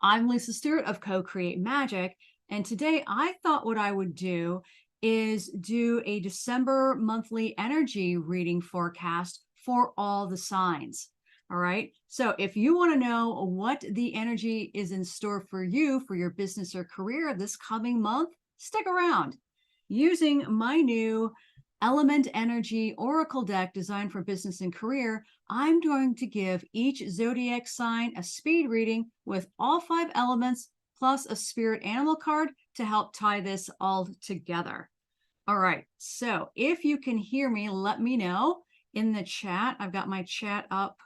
I'm Lisa Stewart of Co-Create Magic, and today I thought what I would do is do a December monthly energy reading forecast for all the signs. All right. So if you want to know what the energy is in store for you for your business or career this coming month, stick around. Using my new Element Energy Oracle deck designed for business and career, I'm going to give each zodiac sign a speed reading with all 5 elements plus a spirit animal card to help tie this all together. All right, so if you can hear me, let me know in the chat. I've got my chat up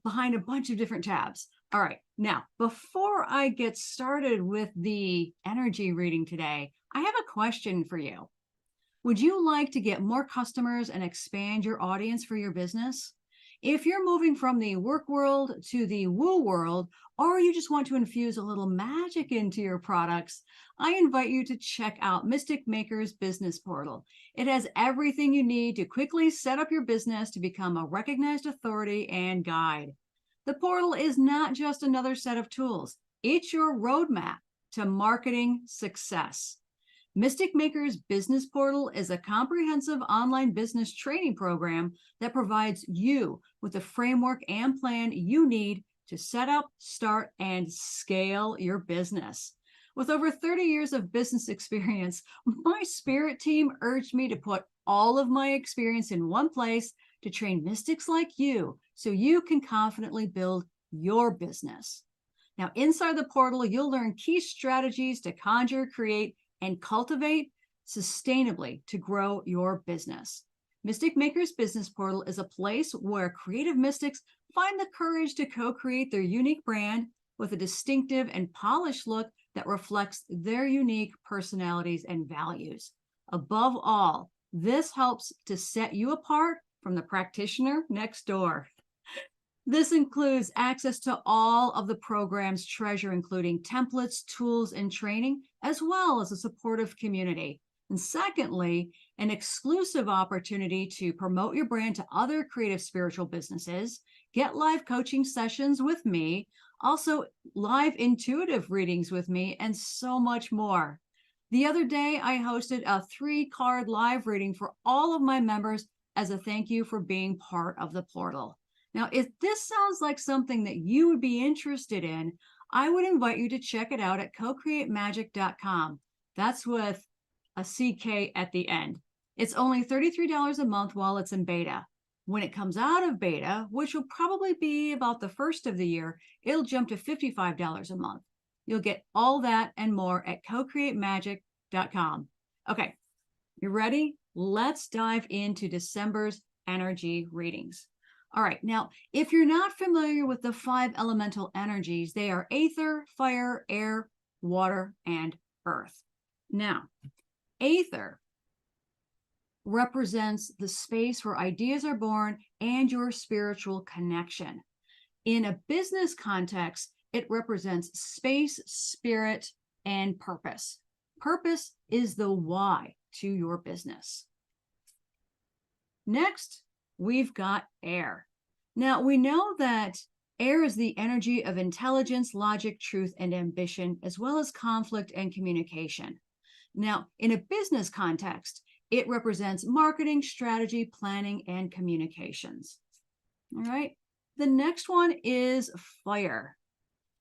behind a bunch of different tabs. All right, now before I get started with the energy reading today, I have a question for you. Would you like to get more customers and expand your audience for your business? If you're moving from the work world to the woo world, or you just want to infuse a little magic into your products, I invite you to check out Mystic Maker's business portal. It has everything you need to quickly set up your business to become a recognized authority and guide. The portal is not just another set of tools. It's your roadmap to marketing success. Mystic Maker's business portal is a comprehensive online business training program that provides you with the framework and plan you need to set up, start, and scale your business. With over 30 years of business experience, my spirit team urged me to put all of my experience in one place to train mystics like you so you can confidently build your business. Now, inside the portal, you'll learn key strategies to conjure, create, and cultivate sustainably to grow your business. Mystic Maker's business portal is a place where creative mystics find the courage to co-create their unique brand with a distinctive and polished look that reflects their unique personalities and values. Above all, this helps to set you apart from the practitioner next door. This includes access to all of the program's treasure, including templates, tools, and training, as well as a supportive community. And secondly, an exclusive opportunity to promote your brand to other creative spiritual businesses, get live coaching sessions with me, also live intuitive readings with me, and so much more. The other day, I hosted a 3-card live reading for all of my members as a thank you for being part of the portal. Now, if this sounds like something that you would be interested in, I would invite you to check it out at cocreatemagic.com. That's with a CK at the end. It's only $33 a month while it's in beta. When it comes out of beta, which will probably be about the first of the year, it'll jump to $55 a month. You'll get all that and more at cocreatemagic.com. Okay, you ready? Let's dive into December's energy readings. All right, now, if you're not familiar with the 5 elemental energies, they are aether, fire, air, water, and earth. Now, aether represents the space where ideas are born and your spiritual connection. In a business context, it represents space, spirit, and purpose. Purpose is the why to your business. Next, we've got air. Now, we know that air is the energy of intelligence, logic, truth, and ambition, as well as conflict and communication. Now, in a business context, it represents marketing, strategy, planning, and communications. All right. The next one is fire.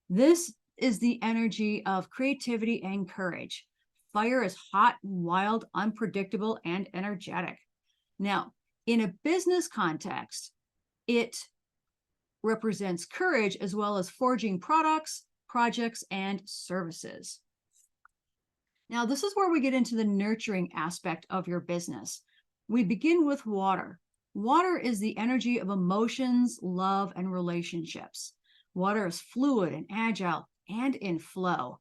This is the energy of creativity and courage. Fire is hot, wild, unpredictable, and energetic. Now, in a business context, it represents courage as well as forging products, projects, and services. Now, this is where we get into the nurturing aspect of your business. We begin with water. Water is the energy of emotions, love, and relationships. Water is fluid and agile and in flow.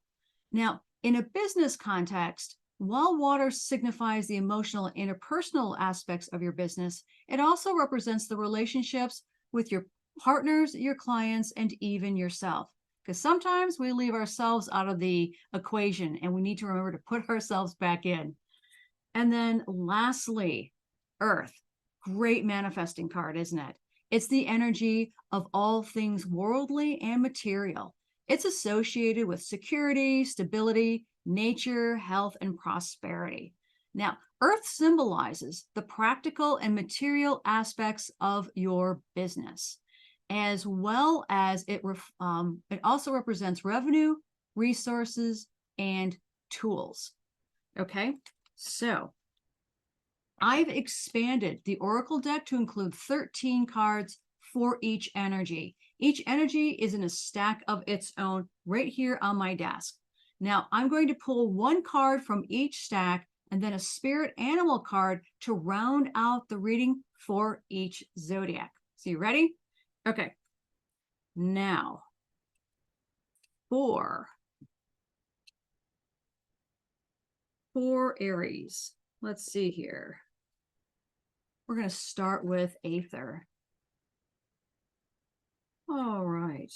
Now, in a business context, while water signifies the emotional and interpersonal aspects of your business, it also represents the relationships with your partners, your clients, and even yourself. Because sometimes we leave ourselves out of the equation and we need to remember to put ourselves back in. And then lastly, earth. Great manifesting card, isn't it? It's the energy of all things worldly and material. It's associated with security, stability, nature, health, and prosperity. Now, Earth symbolizes the practical and material aspects of your business, as well as it also represents revenue, resources, and tools. Okay, so I've expanded the Oracle deck to include 13 cards for each energy. Each energy is in a stack of its own right here on my desk. Now, I'm going to pull one card from each stack and then a spirit animal card to round out the reading for each zodiac. So you ready? Okay. Now, for Aries, let's see here. We're going to start with Aether. All right.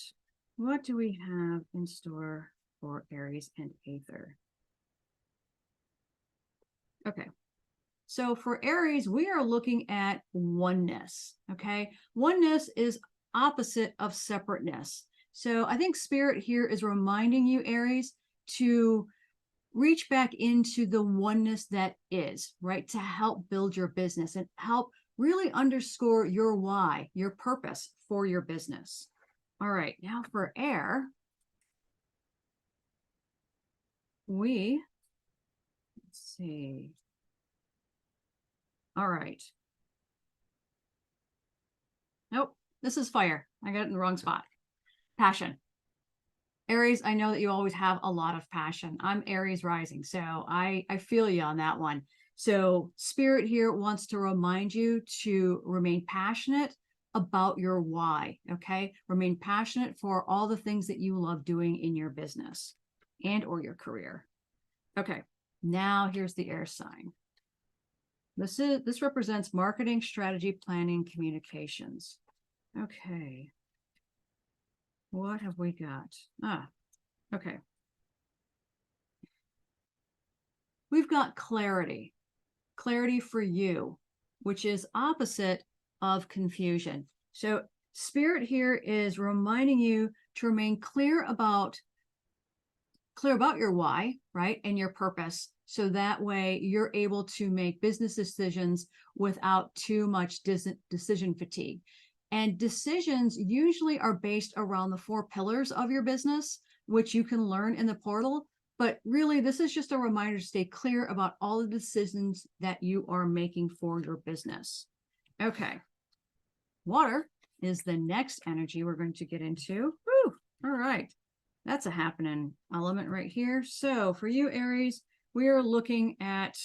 What do we have in store for Aries and Aether? Okay. So for Aries, we are looking at oneness. Okay. Oneness is opposite of separateness. So I think Spirit here is reminding you, Aries, to reach back into the oneness that is, right? To help build your business and help really underscore your why, your purpose for your business. All right, now for air, let's see. All right. Nope, this is fire. I got it in the wrong spot. Passion. Aries, I know that you always have a lot of passion. I'm Aries rising, so I feel you on that one. So Spirit here wants to remind you to remain passionate about your why, okay? Remain passionate for all the things that you love doing in your business and or your career. Okay, now here's the air sign. This represents marketing, strategy, planning, communications. Okay. What have we got? Okay. We've got clarity. Clarity for you, which is opposite of confusion. So Spirit here is reminding you to remain clear about your why, right? And your purpose. So that way you're able to make business decisions without too much decision fatigue. And decisions usually are based around the 4 pillars of your business, which you can learn in the portal. But really, this is just a reminder to stay clear about all the decisions that you are making for your business. Okay. Water is the next energy we're going to get into. Woo! All right. That's a happening element right here. So for you, Aries, we are looking at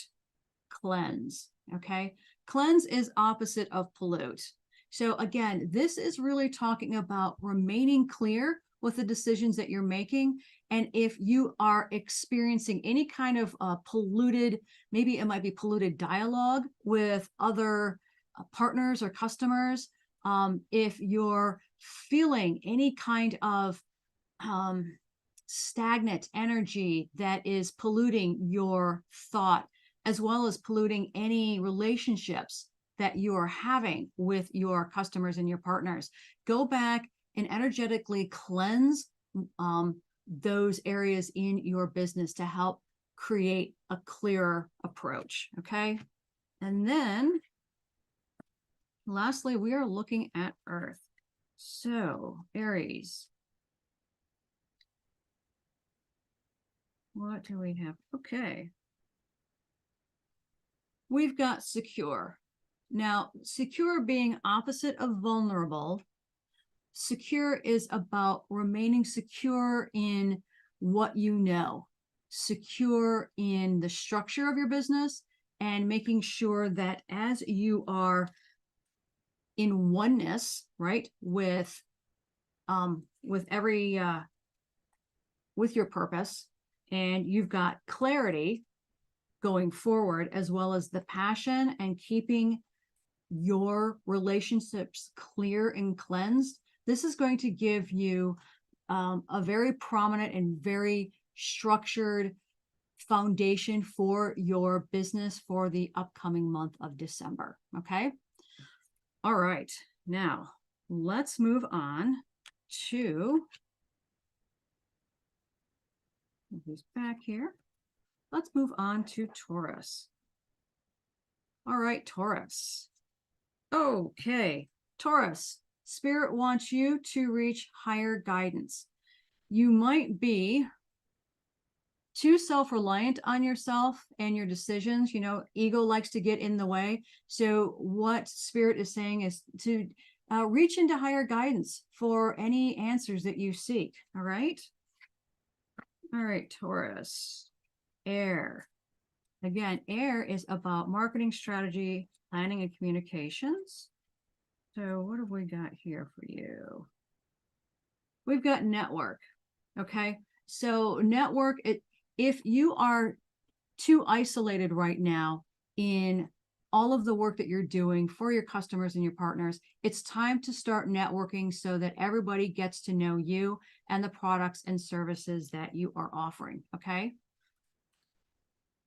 cleanse. Okay. Cleanse is opposite of pollute. So again, this is really talking about remaining clear with the decisions that you're making. And if you are experiencing any kind of polluted, maybe it might be polluted dialogue with other partners or customers, if you're feeling any kind of stagnant energy that is polluting your thought, as well as polluting any relationships that you are having with your customers and your partners, go back and energetically cleanse those areas in your business to help create a clearer approach. Okay. And then lastly, we are looking at Earth. So Aries, what do we have? Okay. We've got secure. Now, secure being opposite of vulnerable, secure is about remaining secure in what you know, secure in the structure of your business, and making sure that as you are in oneness, right, with your purpose, and you've got clarity going forward, as well as the passion and keeping your relationships clear and cleansed, this is going to give you a very prominent and very structured foundation for your business for the upcoming month of December. Okay. All right. Now let's move on to Move these back here. Let's move on to Taurus. All right, Taurus. Okay, Taurus, Spirit wants you to reach higher guidance. You might be too self-reliant on yourself and your decisions. You know, ego likes to get in the way. So what Spirit is saying is to reach into higher guidance for any answers that you seek. All right. All right, Taurus. Air. Again, air is about marketing strategy, planning, and communications. So what have we got here for you? We've got network. Okay. So network, if you are too isolated right now in all of the work that you're doing for your customers and your partners, it's time to start networking so that everybody gets to know you and the products and services that you are offering. Okay.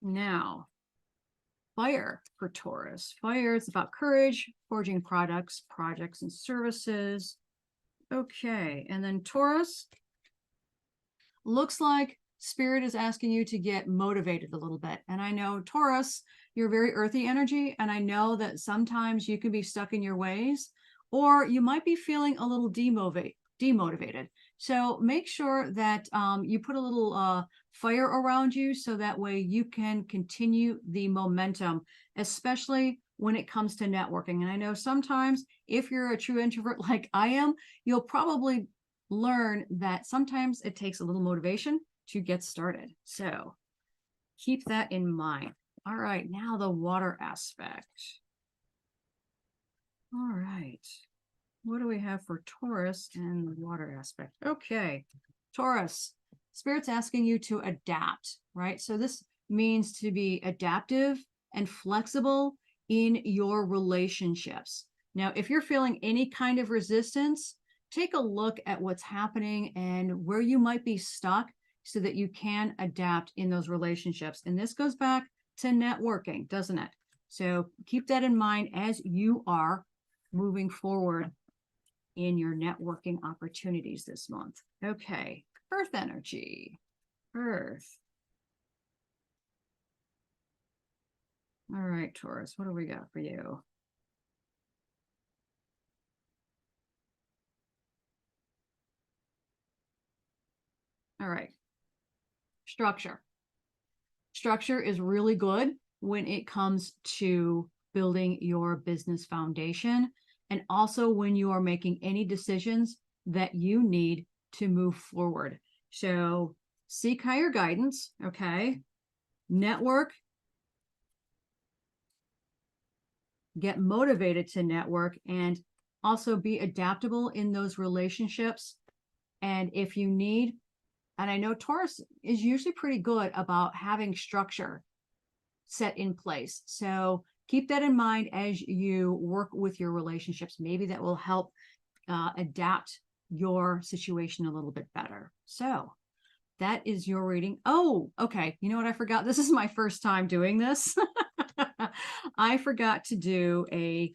Now, fire for Taurus. Fire is about courage, forging products, projects, and services. Okay. And then Taurus, looks like Spirit is asking you to get motivated a little bit. And I know, Taurus, you're very earthy energy. And I know that sometimes you can be stuck in your ways, or you might be feeling a little demotivated. So make sure that you put a little fire around you so that way you can continue the momentum, especially when it comes to networking. And I know sometimes if you're a true introvert like I am, you'll probably learn that sometimes it takes a little motivation to get started. So keep that in mind. All right, now the water aspect. All right. What do we have for Taurus and the water aspect? Okay, Taurus, Spirit's asking you to adapt, right? So this means to be adaptive and flexible in your relationships. Now, if you're feeling any kind of resistance, take a look at what's happening and where you might be stuck so that you can adapt in those relationships. And this goes back to networking, doesn't it? So keep that in mind as you are moving forward in your networking opportunities this month. Okay, Earth energy. Earth. All right, Taurus, what do we got for you? All right. Structure. Structure is really good when it comes to building your business foundation, and also when you are making any decisions that you need to move forward. So seek higher guidance, okay? Network. Get motivated to network, and also be adaptable in those relationships. And if you need, and I know Taurus is usually pretty good about having structure set in place. So keep that in mind as you work with your relationships. Maybe that will help adapt your situation a little bit better. So that is your reading. Oh, okay. You know what I forgot? This is my first time doing this. I forgot to do a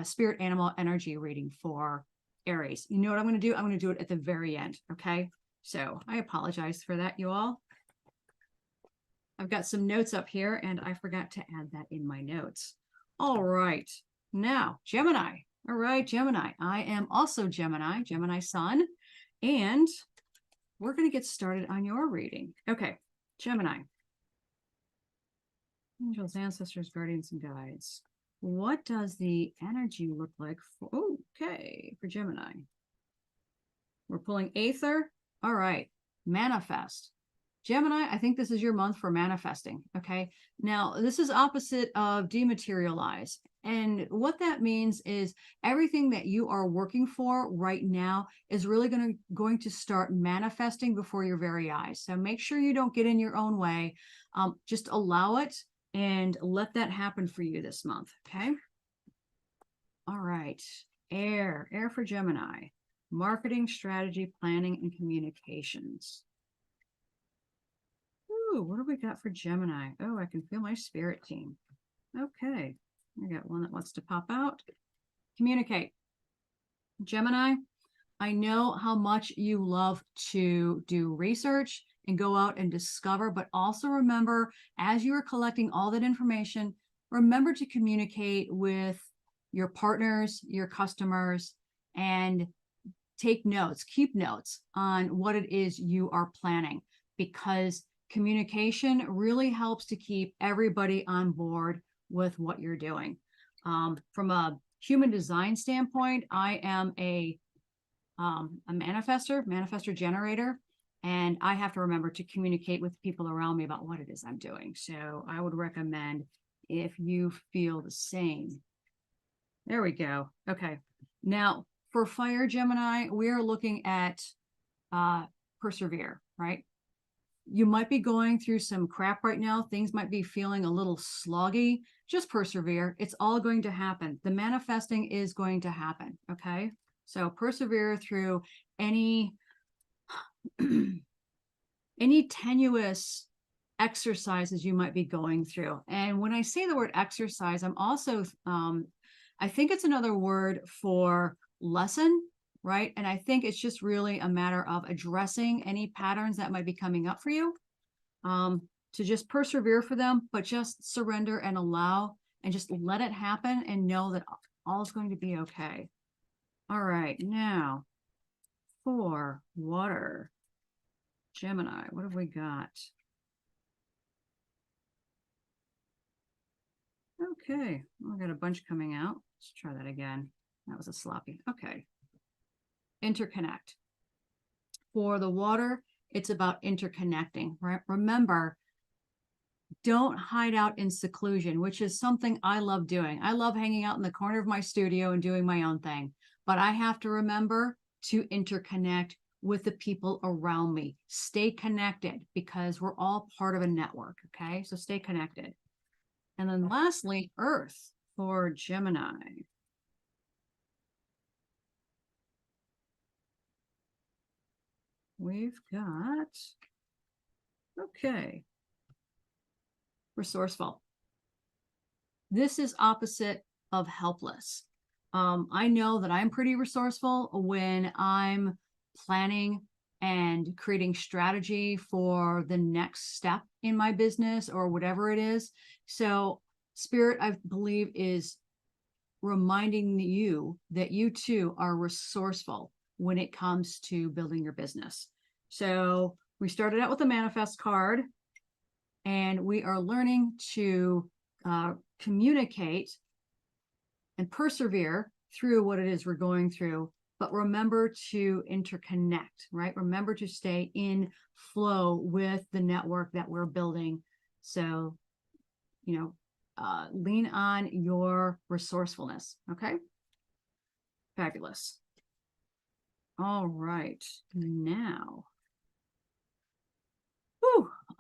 spirit animal energy reading for Aries. You know what I'm going to do? I'm going to do it at the very end. Okay. So I apologize for that, you all. I've got some notes up here and I forgot to add that in my notes. All right. Now, Gemini. All right, Gemini. I am also Gemini, Gemini sun. And we're going to get started on your reading. Okay, Gemini. Angels, ancestors, guardians, and guides. What does the energy look like for, okay, for Gemini? We're pulling Aether. All right, manifest. Gemini, I think this is your month for manifesting, okay? Now, this is opposite of dematerialize. And what that means is everything that you are working for right now is really going to start manifesting before your very eyes. So make sure you don't get in your own way. Just allow it and let that happen for you this month, okay? All right, air for Gemini. Marketing, strategy, planning, and communications. Ooh, what do we got for Gemini? Oh, I can feel my spirit team. Okay, I got one that wants to pop out. Communicate. Gemini, I know how much you love to do research and go out and discover, but also remember, as you are collecting all that information, remember to communicate with your partners, your customers, and take notes, keep notes on what it is you are planning, because communication really helps to keep everybody on board with what you're doing. From a human design standpoint, I am a manifester generator, and I have to remember to communicate with people around me about what it is I'm doing. So I would recommend, if you feel the same. There we go. Okay. Now, for fire Gemini, we are looking at persevere, right? You might be going through some crap right now. Things might be feeling a little sloggy. Just persevere. It's all going to happen. The manifesting is going to happen. Okay. So persevere through any any tenuous exercises you might be going through. And when I say the word exercise, I'm also I think it's another word for lesson, right? And I think it's just really a matter of addressing any patterns that might be coming up for you, to just persevere for them, but just surrender and allow and just let it happen and know that all is going to be okay. All right, now for water, Gemini, what have we got? Okay, well, I got a bunch coming out. Let's try that again. That was a sloppy. Okay. Interconnect. For the water, it's about interconnecting, right? Remember, don't hide out in seclusion, which is something I love doing. I love hanging out in the corner of my studio and doing my own thing. But I have to remember to interconnect with the people around me. Stay connected, because we're all part of a network, okay? So stay connected. And then lastly, Earth for Gemini. We've got, okay, resourceful. This is opposite of helpless. I know that I'm pretty resourceful when I'm planning and creating strategy for the next step in my business or whatever it is. So Spirit, I believe, is reminding you that you too are resourceful when it comes to building your business. So we started out with a manifest card, and we are learning to communicate and persevere through what it is we're going through. But remember to interconnect, right? Remember to stay in flow with the network that we're building. So, lean on your resourcefulness. Okay. Fabulous. All right. Now,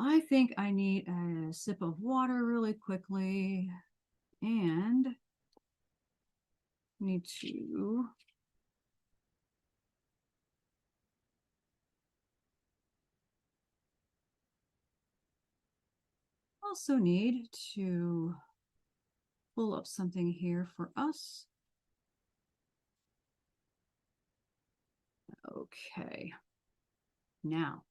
I think I need a sip of water really quickly, and need to also need to pull up something here for us. Okay. Now,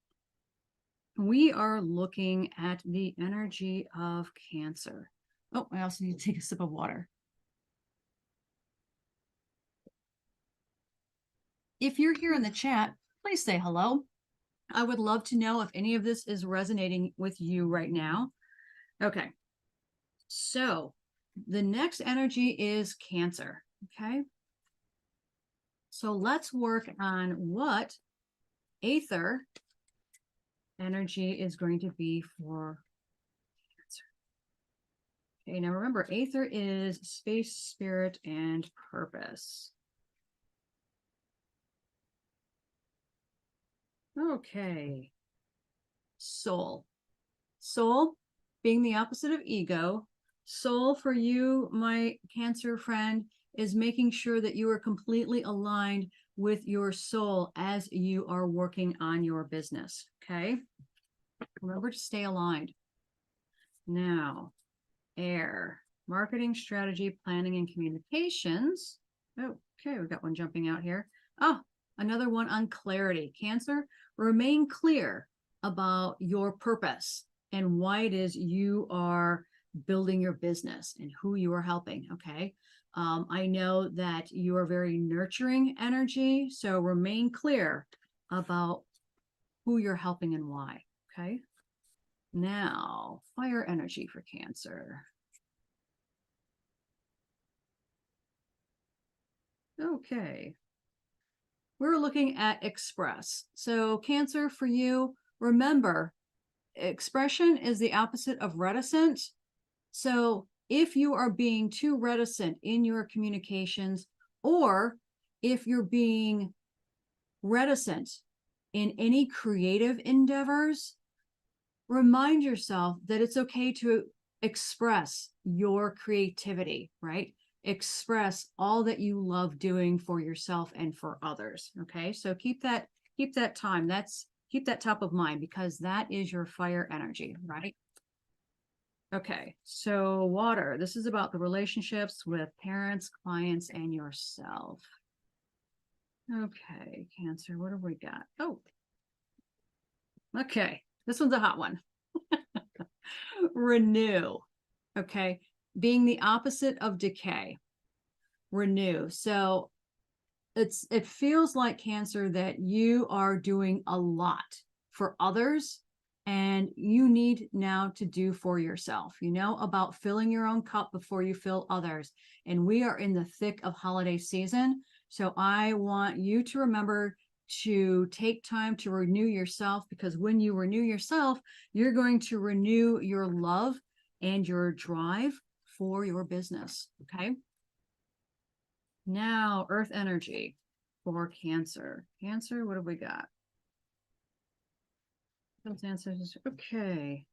we are looking at the energy of Cancer. Oh, I also need to take a sip of water. If you're here in the chat, please say hello. I would love to know if any of this is resonating with you right now. Okay. So the next energy is Cancer. Okay. So let's work on what Aether energy is going to be for Cancer. Okay, now remember, Aether is space, spirit, and purpose. Okay. Soul. Soul being the opposite of ego. Soul for you, my Cancer friend, is making sure that you are completely aligned with your soul as you are working on your business. Okay. Remember to stay aligned. Now, air, marketing, strategy, planning, and communications. Okay, we've got one jumping out here. Oh, Another one on clarity. Cancer, remain clear about your purpose and why it is you are building your business and who you are helping. Okay. I know that you are very nurturing energy, so remain clear about who you're helping and why. Okay. Now, fire energy for Cancer. Okay. We're looking at express. So Cancer, for you, remember, expression is the opposite of reticent. So if you are being too reticent in your communications, or if you're being reticent in any creative endeavors, remind yourself that it's okay to express your creativity, right? Express all that you love doing for yourself and for others. Okay. So keep that time. Keep that top of mind, because that is your fire energy, right? Okay. So water, this is about the relationships with parents, clients, and yourself. Okay. Cancer, what have we got? Oh, okay. This one's a hot one. Renew. Okay. Being the opposite of decay. Renew. So it feels like, Cancer, that you are doing a lot for others, and you need now to do for yourself, about filling your own cup before you fill others. And we are in the thick of holiday season. So I want you to remember to take time to renew yourself, because when you renew yourself, you're going to renew your love and your drive for your business. Okay. Now, earth energy for Cancer. Cancer, what have we got? Those answers. Okay.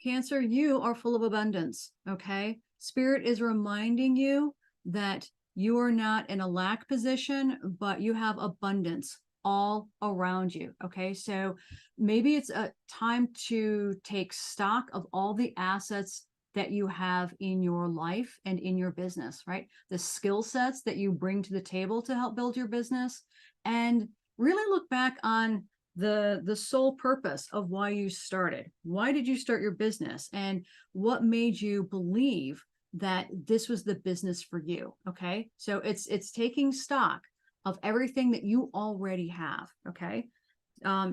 Cancer, you are full of abundance. Okay. Spirit is reminding you that you are not in a lack position, but you have abundance all around you. Okay. So maybe it's a time to take stock of all the assets that you have in your life and in your business, right? The skill sets that you bring to the table to help build your business, and really look back on the sole purpose of why you started. Why did you start your business, and what made you believe that this was the business for you? Okay. So it's taking stock of everything that you already have. Okay.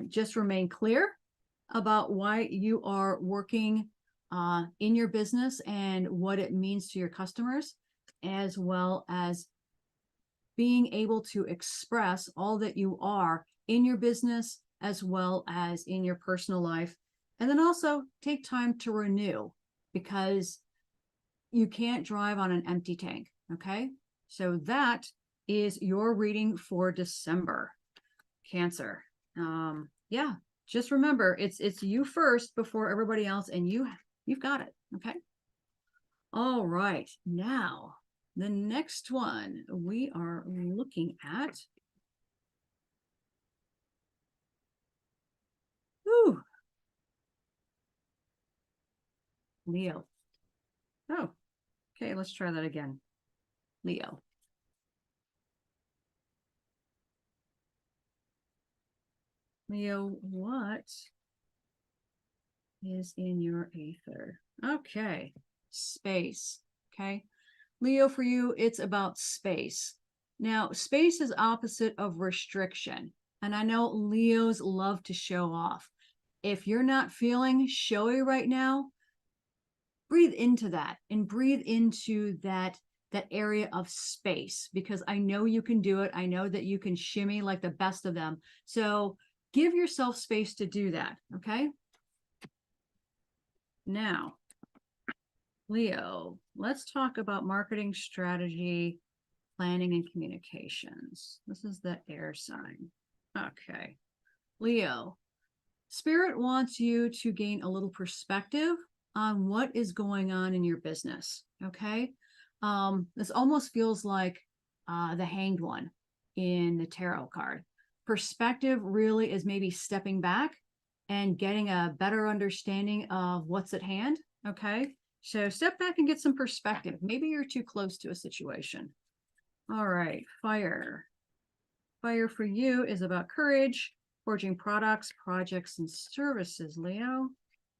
Just remain clear about why you are working in your business and what it means to your customers, as well as being able to express all that you are in your business as well as in your personal life. And then also take time to renew, because you can't drive on an empty tank. Okay. So that is your reading for December, Cancer. Yeah, just remember, it's you first before everybody else, and you've got it. Okay. All right. Now, the next one we are looking at. Ooh. Leo. Oh, okay. Let's try that again. Leo. Leo, what is in your aether? Okay. Space. Okay. Leo, for you, it's about space. Now, space is opposite of restriction. And I know Leos love to show off. If you're not feeling showy right now, breathe into that and breathe into that area of space, because I know you can do it. I know that you can shimmy like the best of them. So give yourself space to do that. Okay. Now, Leo, let's talk about marketing strategy, planning, and communications. This is the air sign. Okay. Leo, Spirit wants you to gain a little perspective on what is going on in your business. Okay. This almost feels like the Hanged One in the tarot card. Perspective really is maybe stepping back and getting a better understanding of what's at hand. Okay. So step back and get some perspective. Maybe you're too close to a situation. All right. Fire. Fire for you is about courage, forging products, projects, and services, Leo.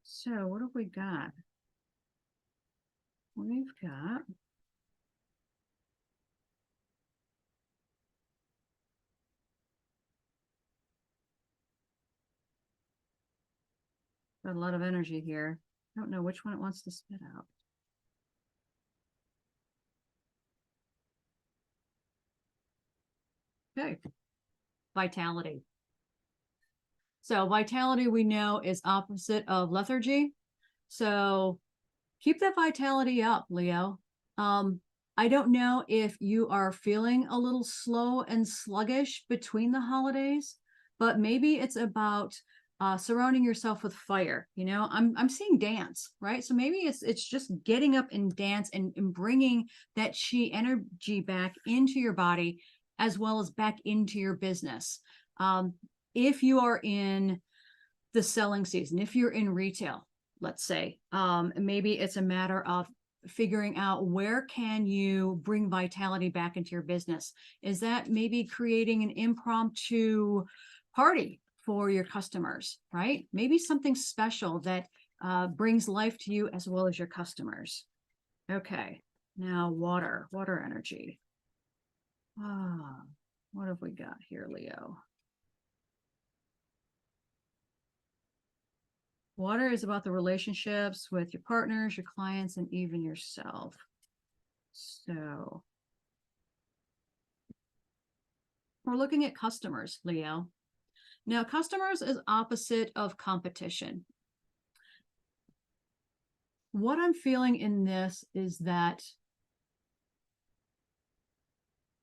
So what have we got? We've got a lot of energy here. I don't know which one it wants to spit out. Okay. Vitality. So vitality we know is opposite of lethargy. So keep that vitality up, Leo. I don't know if you are feeling a little slow and sluggish between the holidays, but maybe it's about surrounding yourself with fire. You know, I'm seeing dance, right? So maybe it's just getting up and dance and bringing that chi energy back into your body as well as back into your business. If you are in the selling season, if you're in retail, let's say, maybe it's a matter of figuring out where can you bring vitality back into your business. Is that maybe creating an impromptu party for your customers, right? Maybe something special that brings life to you as well as your customers. Okay, now water energy. What have we got here, Leo? Water is about the relationships with your partners, your clients, and even yourself. So we're looking at customers, Leo. Now, customers is opposite of competition. What I'm feeling in this is that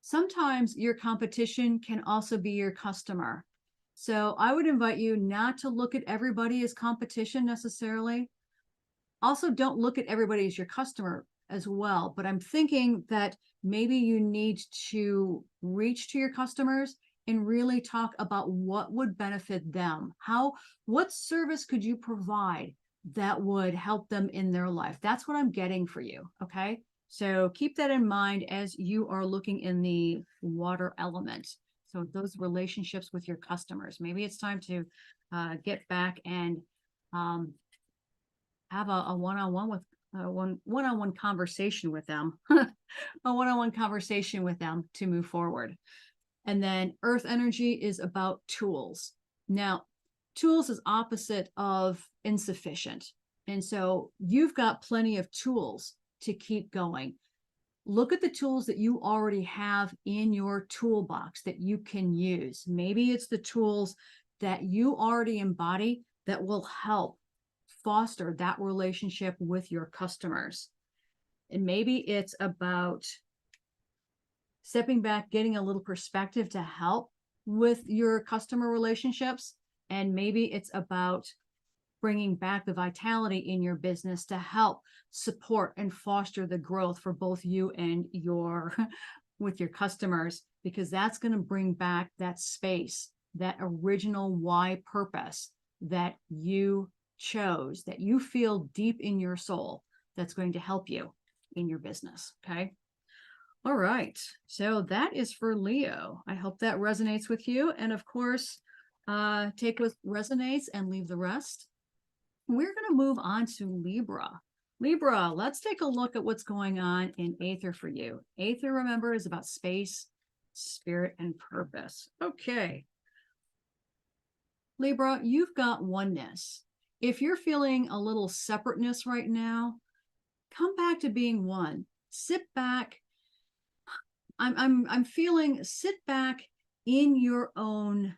sometimes your competition can also be your customer. So I would invite you not to look at everybody as competition necessarily. Also, don't look at everybody as your customer as well. But I'm thinking that maybe you need to reach to your customers and really talk about what would benefit them. What service could you provide that would help them in their life? That's what I'm getting for you. Okay. So keep that in mind as you are looking in the water element. So those relationships with your customers, maybe it's time to get back and have a one-on-one with one-on-one conversation with them, a one-on-one conversation with them to move forward. And then earth energy is about tools. Now, tools is opposite of insufficient. And so you've got plenty of tools to keep going. Look at the tools that you already have in your toolbox that you can use. Maybe it's the tools that you already embody that will help foster that relationship with your customers. And maybe it's about stepping back, getting a little perspective to help with your customer relationships. And maybe it's about bringing back the vitality in your business to help support and foster the growth for both you and with your customers, because that's going to bring back that space, that original why purpose that you chose, that you feel deep in your soul, that's going to help you in your business. Okay. All right. So that is for Leo. I hope that resonates with you. And of course, take what resonates and leave the rest. We're going to move on to Libra. Libra, let's take a look at what's going on in Aether for you. Aether, remember, is about space, spirit, and purpose. Okay. Libra, you've got oneness. If you're feeling a little separateness right now, come back to being one. Sit back. I'm feeling sit back in your own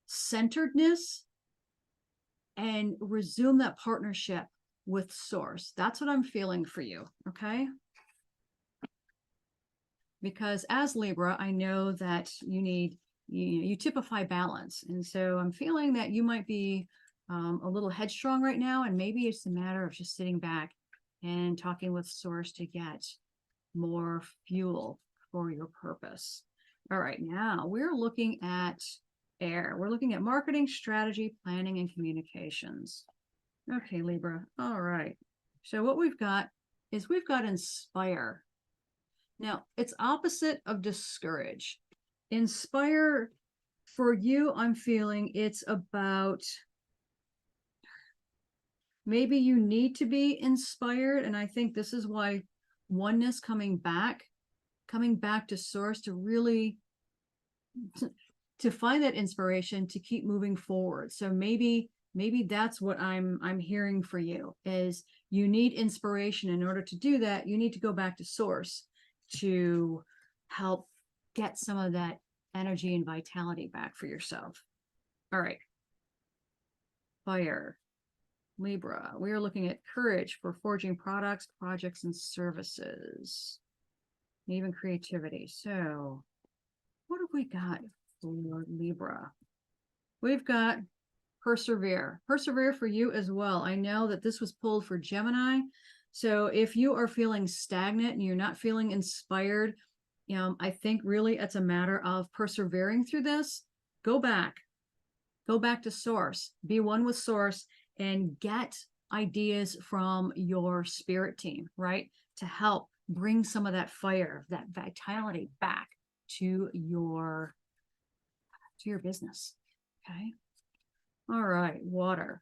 centeredness and resume that partnership with Source. That's what I'm feeling for you, okay? Because as Libra, I know that you typify balance. And so I'm feeling that you might be a little headstrong right now, and maybe it's a matter of just sitting back and talking with Source to get more fuel for your purpose. All right, now we're looking at air. We're looking at marketing, strategy, planning, and communications. Okay, Libra. All right. So what we've got is we've got inspire. Now, it's opposite of discourage. inspire for you, I'm feeling it's about maybe you need to be inspired. And I think this is why oneness coming back to source to really to find that inspiration to keep moving forward. So maybe that's what I'm hearing for you is you need inspiration. In order to do that, you need to go back to source to help get some of that energy and vitality back for yourself. All right. Fire. Libra. We are looking at courage for forging products, projects, and services. And even creativity. So what have we got for Libra? We've got persevere. Persevere for you as well. I know that this was pulled for Gemini. So if you are feeling stagnant and you're not feeling inspired, I think really it's a matter of persevering through this. Go back to source, be one with source, and get ideas from your spirit team, right? To help bring some of that fire, that vitality back to your business. Okay. All right. Water.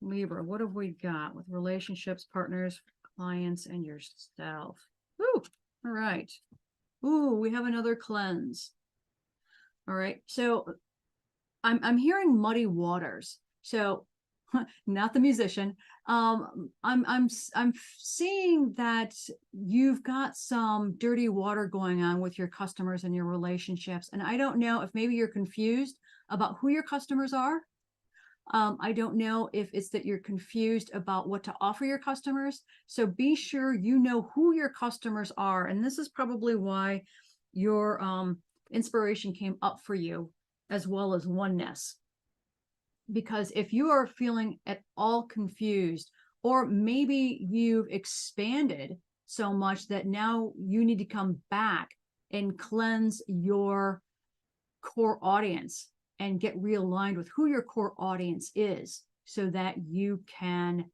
Libra. What have we got with relationships, partners, clients, and yourself? Ooh. All right. Ooh, we have another cleanse. All right. So I'm hearing muddy waters. So not the musician. I'm seeing that you've got some dirty water going on with your customers and your relationships. And I don't know if maybe you're confused about who your customers are. I don't know if it's that you're confused about what to offer your customers. So be sure you know who your customers are. And this is probably why your inspiration came up for you, as well as oneness. Because if you are feeling at all confused, or maybe you've expanded so much that now you need to come back and cleanse your core audience and get realigned with who your core audience is so that you can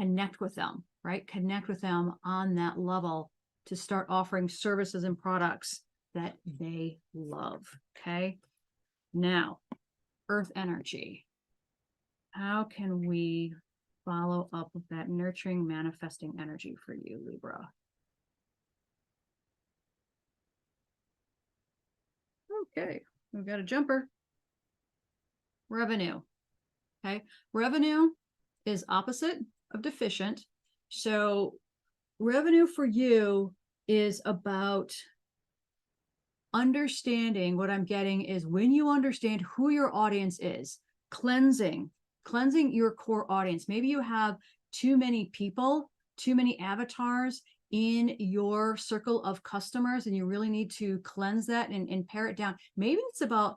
connect with them, right? Connect with them on that level to start offering services and products that they love. Okay. Now, earth energy. How can we follow up with that nurturing, manifesting energy for you, Libra? Okay, we've got a jumper. Revenue. Okay, revenue is opposite of deficient. So revenue for you is about understanding. What I'm getting is when you understand who your audience is, cleansing your core audience. Maybe you have too many people, too many avatars in your circle of customers, and you really need to cleanse that and pare it down. Maybe it's about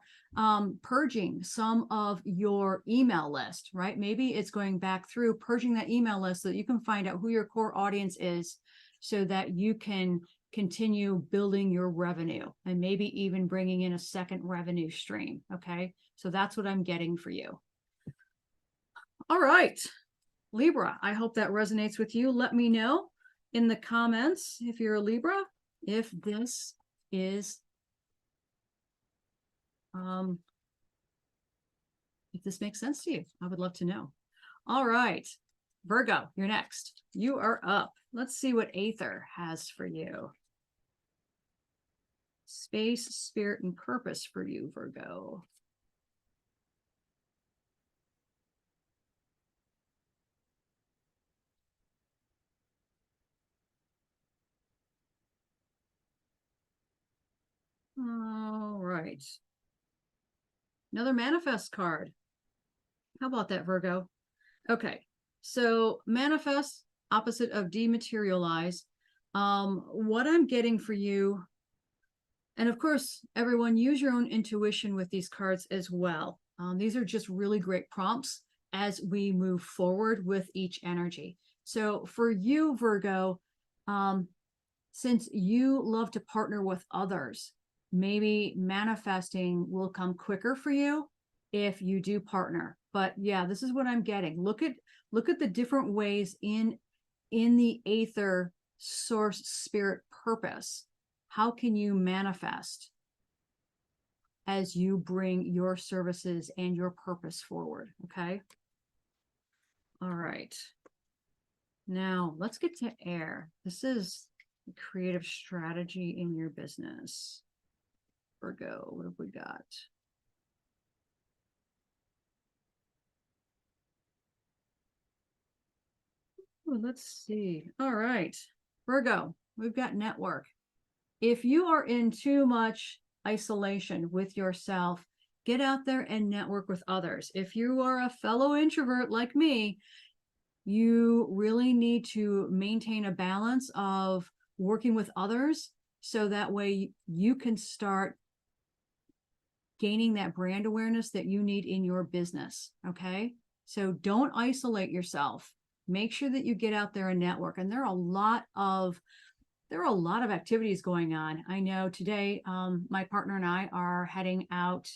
purging some of your email list, right? Maybe it's going back through purging that email list so that you can find out who your core audience is so that you can continue building your revenue and maybe even bringing in a second revenue stream. Okay. So that's what I'm getting for you. All right, Libra, I hope that resonates with you. Let me know in the comments, if you're a Libra, if this is, if this makes sense to you. I would love to know. All right, Virgo, you're next. You are up. Let's see what Aether has for you. Space, spirit, and purpose for you, Virgo. All right. Another manifest card. How about that, Virgo? Okay. So manifest, opposite of dematerialize. What I'm getting for you, and of course, everyone use your own intuition with these cards as well. These are just really great prompts as we move forward with each energy. So for you, Virgo, since you love to partner with others, maybe manifesting will come quicker for you if you do partner. But yeah, this is what I'm getting. Look at the different ways in the Aether source spirit purpose. How can you manifest as you bring your services and your purpose forward. Okay. All right. Now let's get to air. This is creative strategy in your business. Virgo, what have we got? Oh, let's see. All right. Virgo, we've got network. If you are in too much isolation with yourself, get out there and network with others. If you are a fellow introvert like me, you really need to maintain a balance of working with others so that way you can start gaining that brand awareness that you need in your business. Okay. So don't isolate yourself. Make sure that you get out there and network. And there are a lot of activities going on. I know today, my partner and I are heading out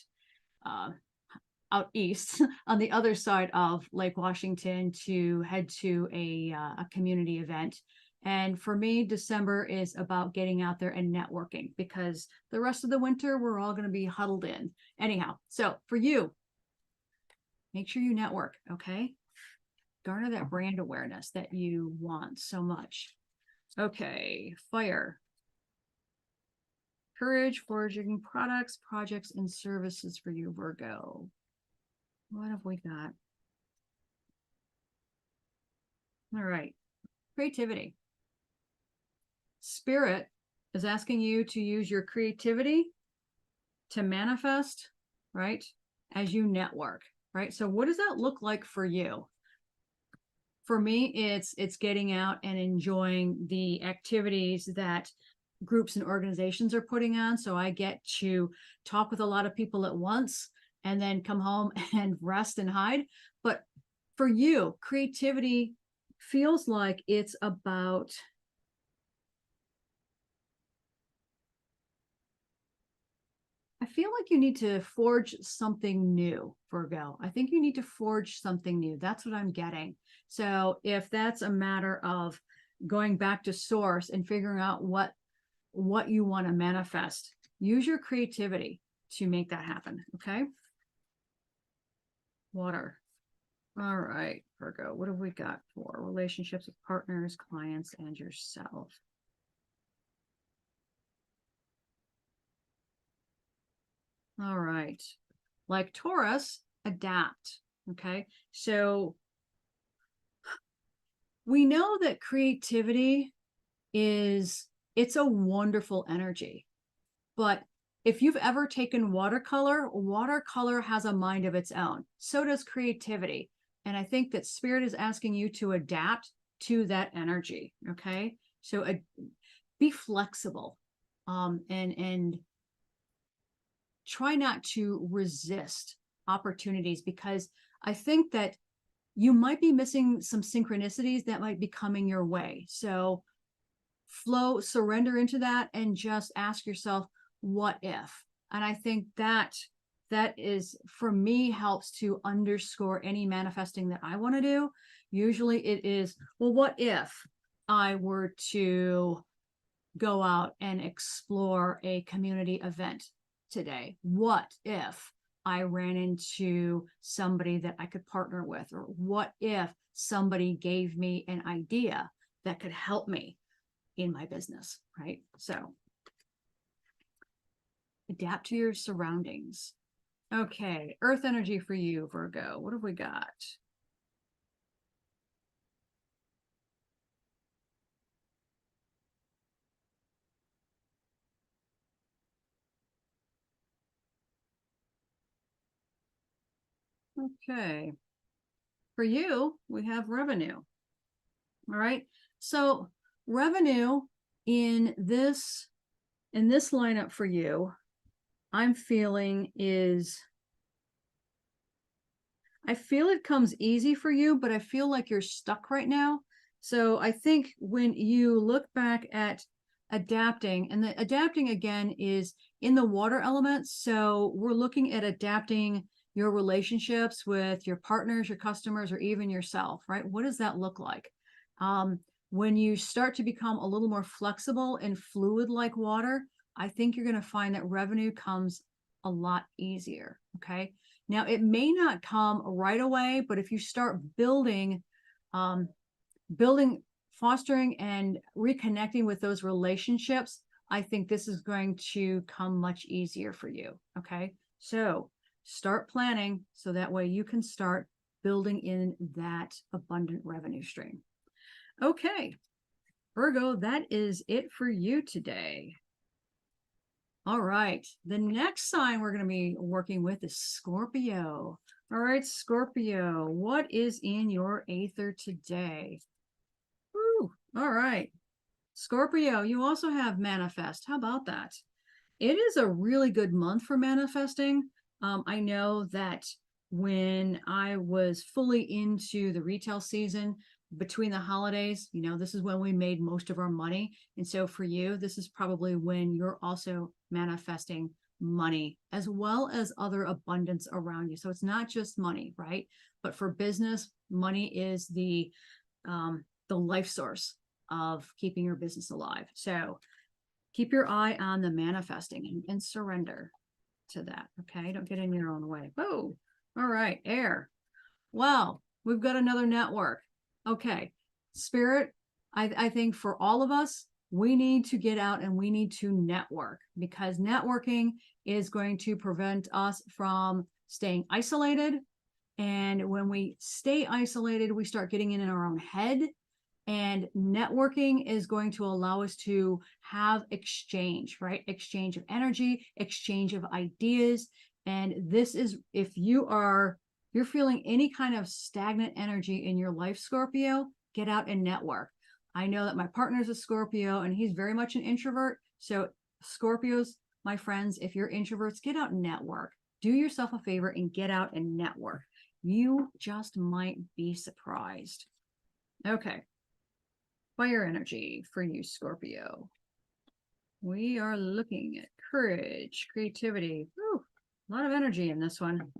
east on the other side of Lake Washington to head to a community event. And for me, December is about getting out there and networking because the rest of the winter, we're all going to be huddled in. Anyhow, so for you, make sure you network, okay? Garner that brand awareness that you want so much. Okay, fire. Courage, foraging products, projects, and services for you, Virgo. What have we got? All right, creativity. Spirit is asking you to use your creativity to manifest, right, as you network, right? So what does that look like for you? For me, it's getting out and enjoying the activities that groups and organizations are putting on. So I get to talk with a lot of people at once and then come home and rest and hide. But for you, creativity feels like it's about I feel like you need to forge something new, Virgo. I think you need to forge something new. That's what I'm getting. So if that's a matter of going back to source and figuring out what you want to manifest, use your creativity to make that happen. Okay. Water. All right, Virgo, what have we got for relationships with partners, clients, and yourself? All right. Like Taurus, adapt. Okay. So we know that creativity it's a wonderful energy. But if you've ever taken watercolor has a mind of its own. So does creativity. And I think that Spirit is asking you to adapt to that energy. Okay. So be flexible and try not to resist opportunities, because I think that you might be missing some synchronicities that might be coming your way. So surrender into that and just ask yourself, what if? And I think that is, for me, helps to underscore any manifesting that I want to do. Usually it is, well, what if I were to go out and explore a community event today? What if I ran into somebody that I could partner with? Or what if somebody gave me an idea that could help me in my business, right? So adapt to your surroundings. Okay, earth energy for you, Virgo. What have we got? Okay. For you, we have revenue. All right. So revenue in this lineup for you, I'm feeling I feel it comes easy for you, but I feel like you're stuck right now. So I think when you look back at adapting, and the adapting again is in the water element. So we're looking at adapting your relationships with your partners, your customers, or even yourself, right? What does that look like? When you start to become a little more flexible and fluid like water, I think you're going to find that revenue comes a lot easier. Okay. Now, it may not come right away, but if you start building, fostering and reconnecting with those relationships, I think this is going to come much easier for you. Okay. So start planning so that way you can start building in that abundant revenue stream. Okay. Virgo, that is it for you today. All right. The next sign we're going to be working with is Scorpio. All right, Scorpio, what is in your aether today? Woo. All right. Scorpio, you also have manifest. How about that? It is a really good month for manifesting. I know that when I was fully into the retail season between the holidays, you know, this is when we made most of our money. And so for you, this is probably when you're also manifesting money as well as other abundance around you. So it's not just money, right? But for business, money is the life source of keeping your business alive. So keep your eye on the manifesting and surrender to that. Okay. Don't get in your own way. Oh, all right. Air. Well, we've got another network. Okay. Spirit, I think for all of us, we need to get out and we need to network, because networking is going to prevent us from staying isolated. And when we stay isolated, we start getting in our own head. And networking is going to allow us to have exchange, right? Exchange of energy, exchange of ideas. And this is, if you're feeling any kind of stagnant energy in your life, Scorpio, get out and network. I know that my partner is a Scorpio and he's very much an introvert. So Scorpios, my friends, if you're introverts, get out and network. Do yourself a favor and get out and network. You just might be surprised. Okay. Fire energy for you, Scorpio. We are looking at courage, creativity. Ooh, a lot of energy in this one.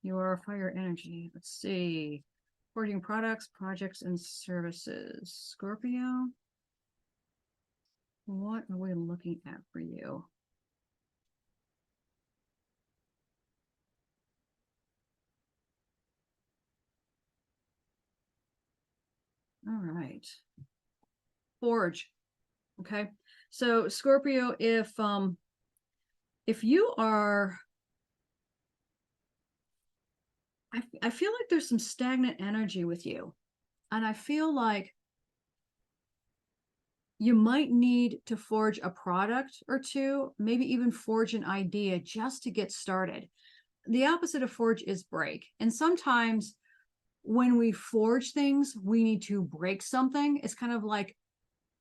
You are fire energy. Let's see. Forging products, projects, and services. Scorpio, what are we looking at for you? All right. Forge. Okay. So Scorpio, if you are, I feel like there's some stagnant energy with you. And I feel like you might need to forge a product or two, maybe even forge an idea just to get started. The opposite of forge is break. And sometimes when we forge things, we need to break something. It's kind of like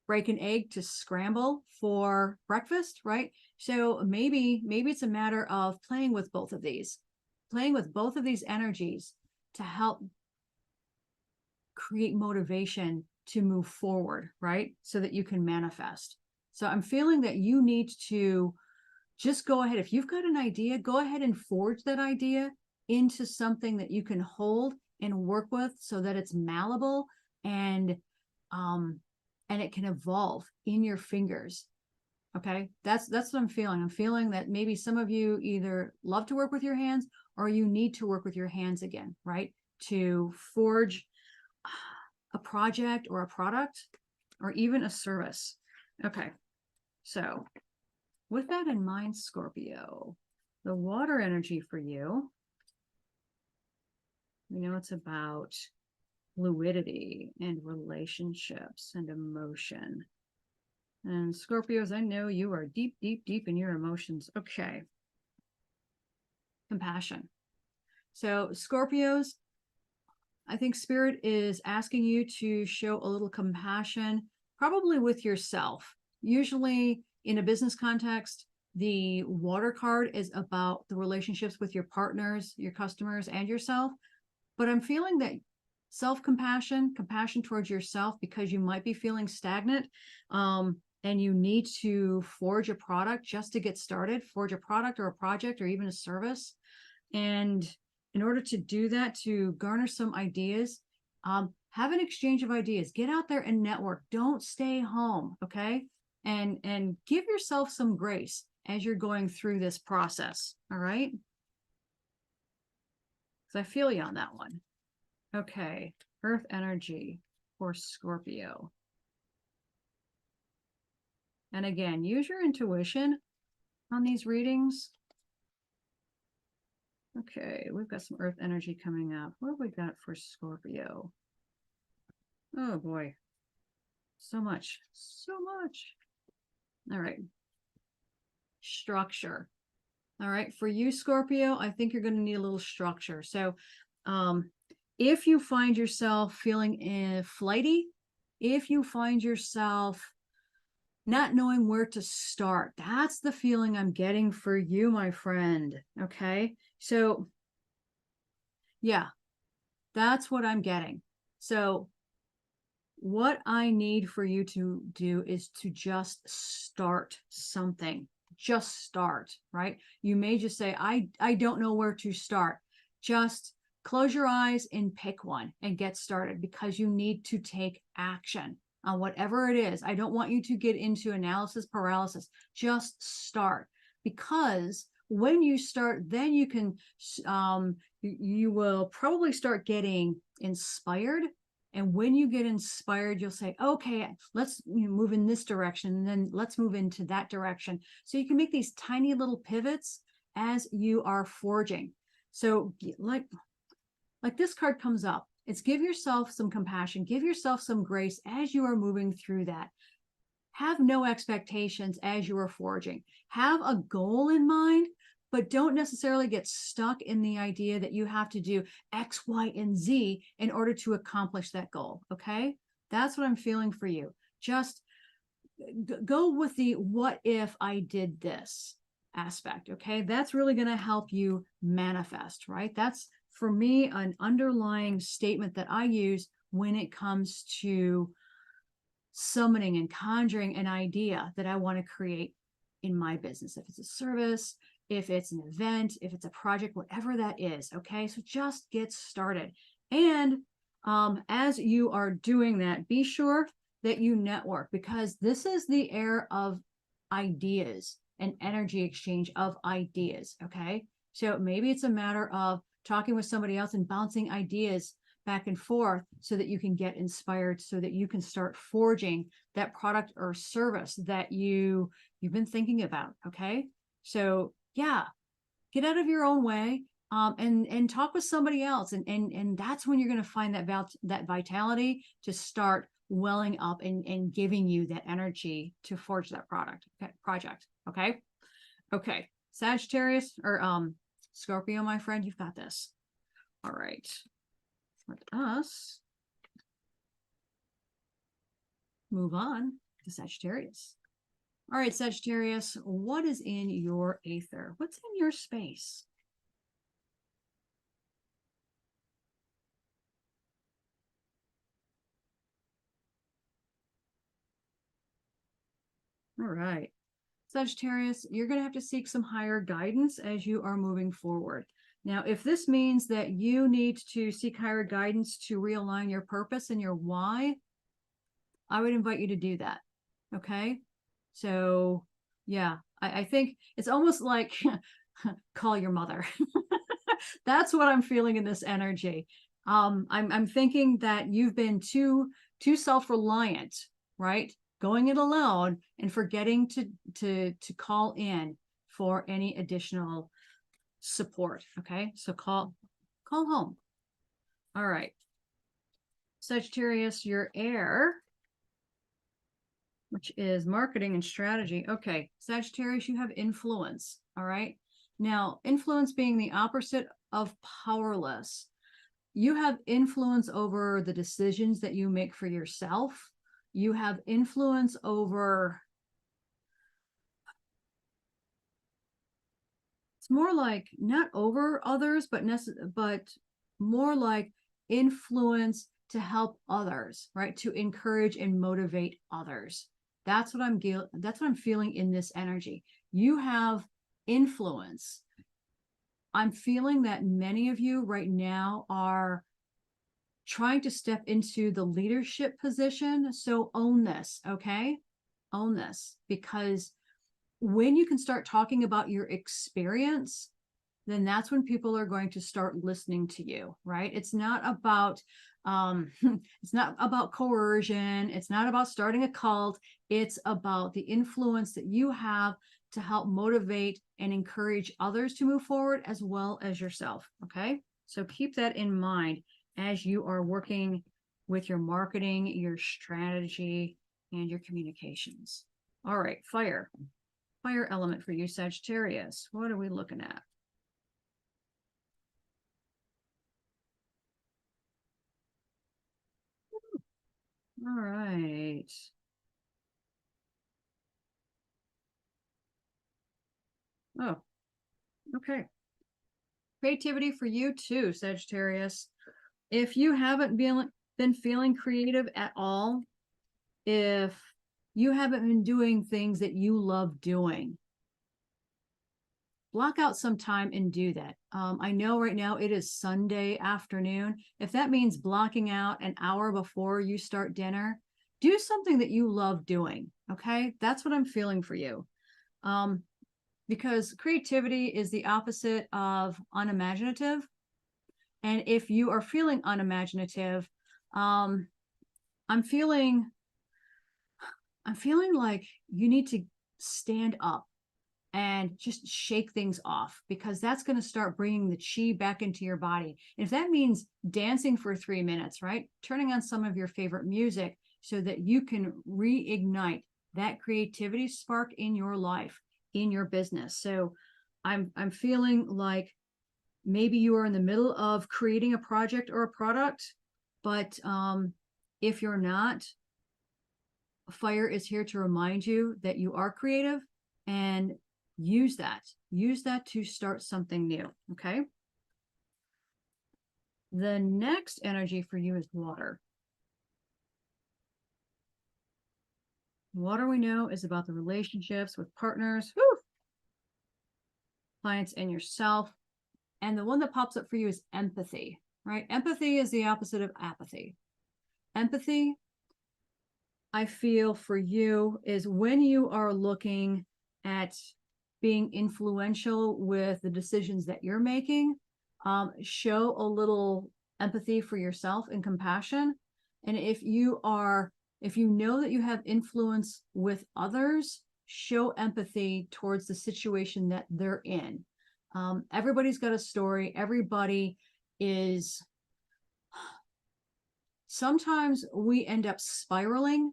break an egg to scramble for breakfast, right? So maybe it's a matter of playing with both of these energies to help create motivation to move forward, right? So that you can manifest. So I'm feeling that you need to just go ahead. If you've got an idea, go ahead and forge that idea into something that you can hold and work with so that it's malleable and it can evolve in your fingers. Okay. That's what I'm feeling. I'm feeling that maybe some of you either love to work with your hands or you need to work with your hands again, right? To forge a project or a product or even a service. Okay. So with that in mind, Scorpio, the water energy for you, it's about fluidity and relationships and emotion. And Scorpios, I know you are deep, deep, deep in your emotions. Okay. Compassion. So Scorpios, I think Spirit is asking you to show a little compassion, probably with yourself. Usually in a business context, the water card is about the relationships with your partners, your customers, and yourself. But I'm feeling that self-compassion, compassion towards yourself, because you might be feeling stagnant and you need to forge a product just to get started, forge a product or a project or even a service. And in order to do that, to garner some ideas, have an exchange of ideas, get out there and network. Don't stay home. Okay. And give yourself some grace as you're going through this process. All right. So I feel you on that one. Okay. Earth energy for Scorpio. And again, use your intuition on these readings. Okay, we've got some earth energy coming up. What have we got for Scorpio? Oh boy. So much. So much. All right. Structure. All right. For you, Scorpio, I think you're going to need a little structure. So if you find yourself feeling flighty, if you find yourself not knowing where to start, that's the feeling I'm getting for you, my friend. Okay. So yeah, that's what I'm getting. So what I need for you to do is to just start something. Just start, right? You may just say, I don't know where to start. Just close your eyes and pick one and get started, because you need to take action on whatever it is. I don't want you to get into analysis paralysis. Just start, because when you start, then you can, you will probably start getting inspired. And when you get inspired, you'll say, okay, let's move in this direction, and then let's move into that direction. So you can make these tiny little pivots as you are forging. So like this card comes up, it's give yourself some compassion, give yourself some grace as you are moving through that. Have no expectations as you are forging. Have a goal in mind, but don't necessarily get stuck in the idea that you have to do X, Y, and Z in order to accomplish that goal. Okay. That's what I'm feeling for you. Just go with the what if I did this aspect. Okay. That's really going to help you manifest, right? That's for me an underlying statement that I use when it comes to summoning and conjuring an idea that I want to create in my business. If it's a service, if it's an event, if it's a project, whatever that is. Okay. So just get started. And as you are doing that, be sure that you network, because this is the era of ideas and energy exchange of ideas. Okay. So maybe it's a matter of talking with somebody else and bouncing ideas back and forth so that you can get inspired, so that you can start forging that product or service that you've been thinking about. Okay. So yeah, get out of your own way, and talk with somebody else. And that's when you're going to find that vitality to start welling up and giving you that energy to forge that project. Okay. Okay. Sagittarius or Scorpio, my friend, you've got this. All right. Let us move on to Sagittarius. All right, Sagittarius, what is in your aether? What's in your space? All right. Sagittarius, you're going to have to seek some higher guidance as you are moving forward. Now, if this means that you need to seek higher guidance to realign your purpose and your why, I would invite you to do that. Okay. So yeah, I think it's almost like call your mother. That's what I'm feeling in this energy. I'm thinking that you've been too self-reliant, right? Going it alone and forgetting to call in for any additional support. Okay. So call home. All right. Sagittarius, your air, which is marketing and strategy. Okay. Sagittarius, you have influence. All right. Now, influence being the opposite of powerless. You have influence over the decisions that you make for yourself. You have influence over, it's more like not over others, but more like influence to help others, right? To encourage and motivate others. That's what I'm feeling in this energy. You have influence. I'm feeling that many of you right now are trying to step into the leadership position. So own this, okay? Own this, because when you can start talking about your experience, then that's when people are going to start listening to you, right? It's not about it's not about coercion. It's not about starting a cult. It's about the influence that you have to help motivate and encourage others to move forward as well as yourself. Okay. So keep that in mind as you are working with your marketing, your strategy, and your communications. All right. Fire element for you, Sagittarius. What are we looking at? All right. Oh, okay. Creativity for you too, Sagittarius. If you haven't been feeling creative at all, if you haven't been doing things that you love doing, block out some time and do that. I know right now it is Sunday afternoon. If that means blocking out an hour before you start dinner, do something that you love doing. Okay. That's what I'm feeling for you. Because creativity is the opposite of unimaginative. And if you are feeling unimaginative, I'm feeling like you need to stand up and just shake things off, because that's going to start bringing the chi back into your body. And if that means dancing for 3 minutes, right? Turning on some of your favorite music so that you can reignite that creativity spark in your life, in your business. So I'm feeling like maybe you are in the middle of creating a project or a product, but if you're not, fire is here to remind you that you are creative, and use that to start something new. Okay. The next energy for you is water. Water, we know, is about the relationships with partners, clients, and yourself. And the one that pops up for you is empathy, right? Empathy is the opposite of apathy. Empathy, I feel for you, is when you are looking at being influential with the decisions that you're making, show a little empathy for yourself and compassion. And if you know that you have influence with others, show empathy towards the situation that they're in. Everybody's got a story. Everybody is, sometimes we end up spiraling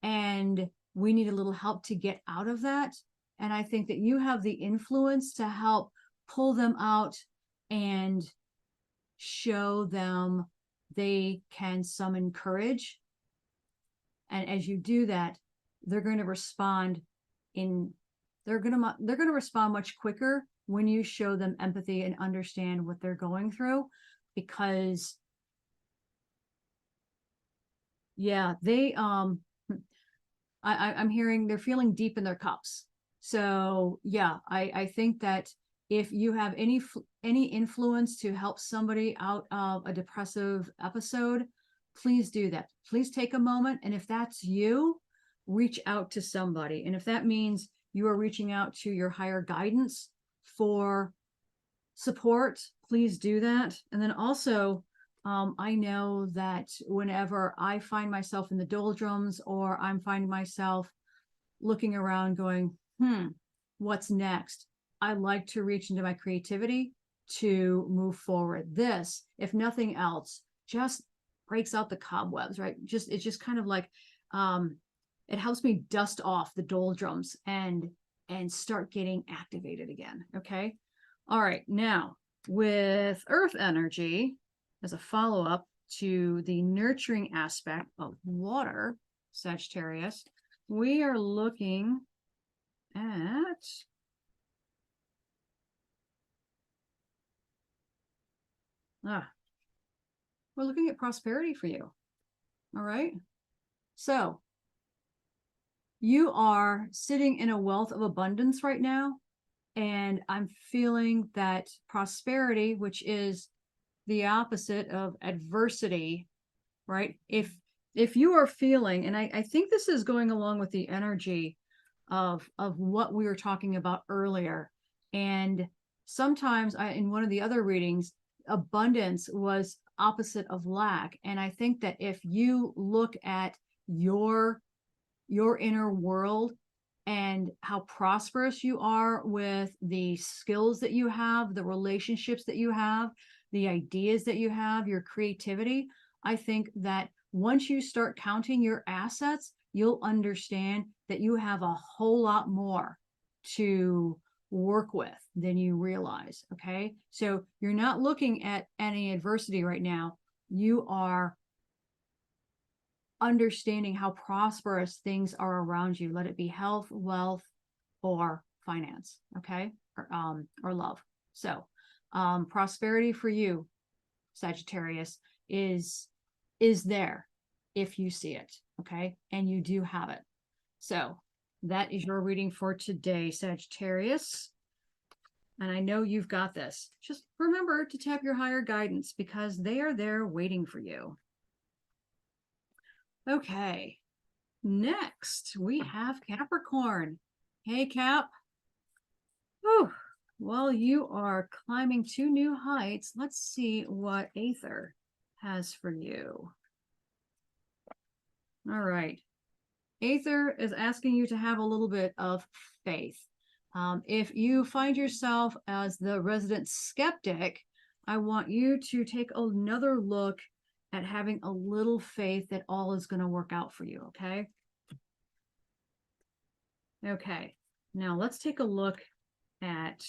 and we need a little help to get out of that. And I think that you have the influence to help pull them out and show them they can summon courage. And as you do that, they're going to respond they're going to respond much quicker when you show them empathy and understand what they're going through, because yeah, I'm hearing they're feeling deep in their cups. So yeah, I think that if you have any influence to help somebody out of a depressive episode, please do that. Please take a moment. And if that's you, reach out to somebody. And if that means you are reaching out to your higher guidance for support, please do that. And then also, I know that whenever I find myself in the doldrums, or I'm finding myself looking around going, what's next? I like to reach into my creativity to move forward. This, if nothing else, just breaks out the cobwebs, right? It's just kind of like, it helps me dust off the doldrums and start getting activated again. Okay. All right. Now with earth energy, as a follow-up to the nurturing aspect of water, Sagittarius, we are looking at we're looking at prosperity for you. All right. So you are sitting in a wealth of abundance right now. And I'm feeling that prosperity, which is the opposite of adversity, right? If you are feeling, and I think this is going along with the energy of what we were talking about earlier. And sometimes in one of the other readings, abundance was opposite of lack. And I think that if you look at your inner world and how prosperous you are with the skills that you have, the relationships that you have, the ideas that you have, your creativity, I think that once you start counting your assets, you'll understand that you have a whole lot more to work with than you realize. Okay. So you're not looking at any adversity right now. You are understanding how prosperous things are around you. Let it be health, wealth, or finance. Okay. Or love. So, prosperity for you, Sagittarius, is there if you see it. Okay. And you do have it. So that is your reading for today, Sagittarius. And I know you've got this. Just remember to tap your higher guidance because they are there waiting for you. Okay. Next, we have Capricorn. Hey, Cap. Whew. Well, you are climbing to new heights. Let's see what Aether has for you. All right. Aether is asking you to have a little bit of faith. If you find yourself as the resident skeptic, I want you to take another look at having a little faith that all is going to work out for you, okay? Okay, now let's take a look at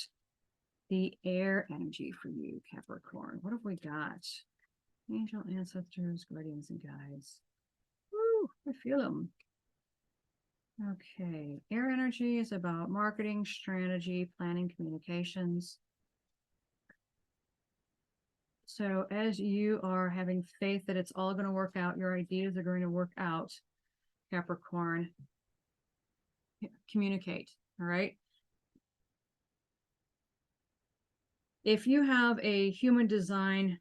the air energy for you, Capricorn. What have we got? Angel, ancestors, guardians, and guides. Woo, I feel them. Okay, air energy is about marketing, strategy, planning, communications. So as you are having faith that it's all going to work out, your ideas are going to work out, Capricorn, communicate, all right? If you have a human design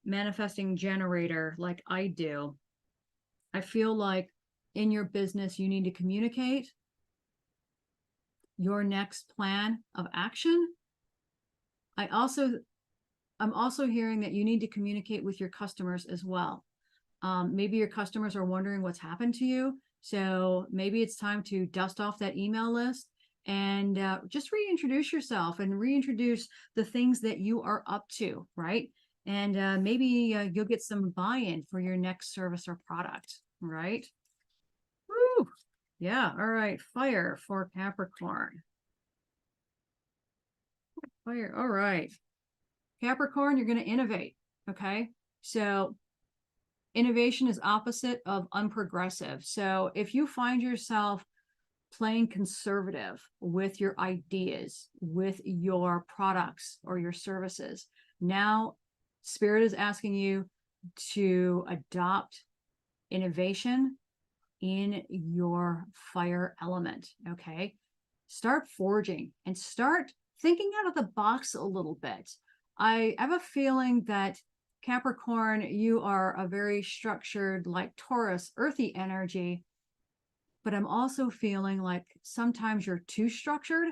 manifesting generator like I do, I feel like in your business, you need to communicate your next plan of action. I'm also hearing that you need to communicate with your customers as well. Maybe your customers are wondering what's happened to you. So maybe it's time to dust off that email list and just reintroduce yourself and reintroduce the things that you are up to, right? And maybe you'll get some buy-in for your next service or product, right? Woo! Yeah, all right. Fire for Capricorn. Fire, all right. Capricorn, you're going to innovate, okay? So innovation is opposite of unprogressive. So if you find yourself playing conservative with your ideas, with your products or your services, now Spirit is asking you to adopt innovation in your fire element, okay? Start forging and start thinking out of the box a little bit. I have a feeling that Capricorn, you are a very structured, like Taurus, earthy energy, but I'm also feeling like sometimes you're too structured.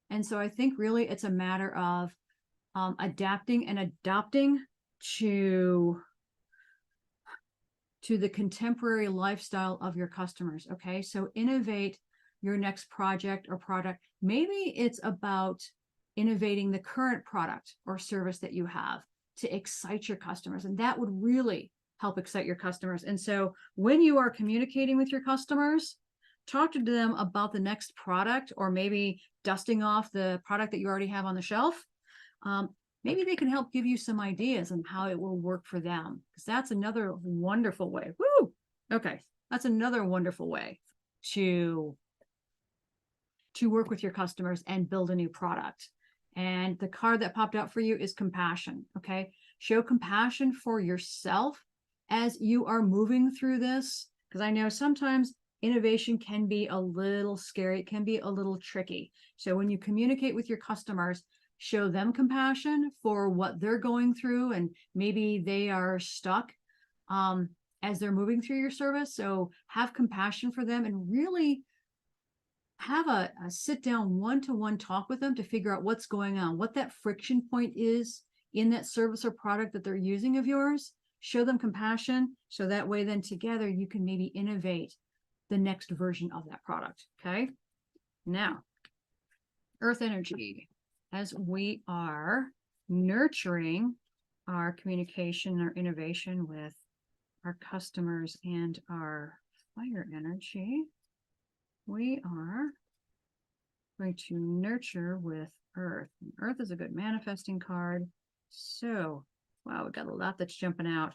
And so I think really it's a matter of adapting and adopting to the contemporary lifestyle of your customers. Okay, so innovate your next project or product. Maybe it's about innovating the current product or service that you have to excite your customers. And that would really help excite your customers. And so when you are communicating with your customers, talk to them about the next product or maybe dusting off the product that you already have on the shelf. Maybe they can help give you some ideas on how it will work for them, because that's another wonderful way. Woo! Okay, that's another wonderful way to work with your customers and build a new product. And the card that popped out for you is compassion, okay? Show compassion for yourself as you are moving through this, because I know sometimes innovation can be a little scary. It can be a little tricky. So when you communicate with your customers, show them compassion for what they're going through, and maybe they are stuck as they're moving through your service. So have compassion for them and really have a sit down one-to-one talk with them to figure out what's going on, what that friction point is in that service or product that they're using of yours. Show them compassion, so that way then together you can maybe innovate the next version of that product. Okay. Now, earth energy, as we are nurturing our communication, our innovation with our customers and our fire energy, we are going to nurture with earth. And earth is a good manifesting card. So, wow, we got a lot that's jumping out.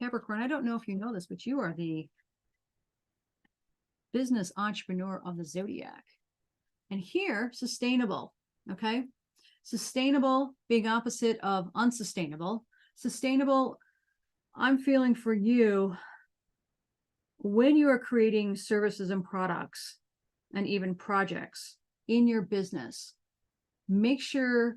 Capricorn, I don't know if you know this, but you are the business entrepreneur of the zodiac. And here, sustainable, okay? Sustainable being opposite of unsustainable. Sustainable, I'm feeling for you, when you are creating services and products and even projects in your business, make sure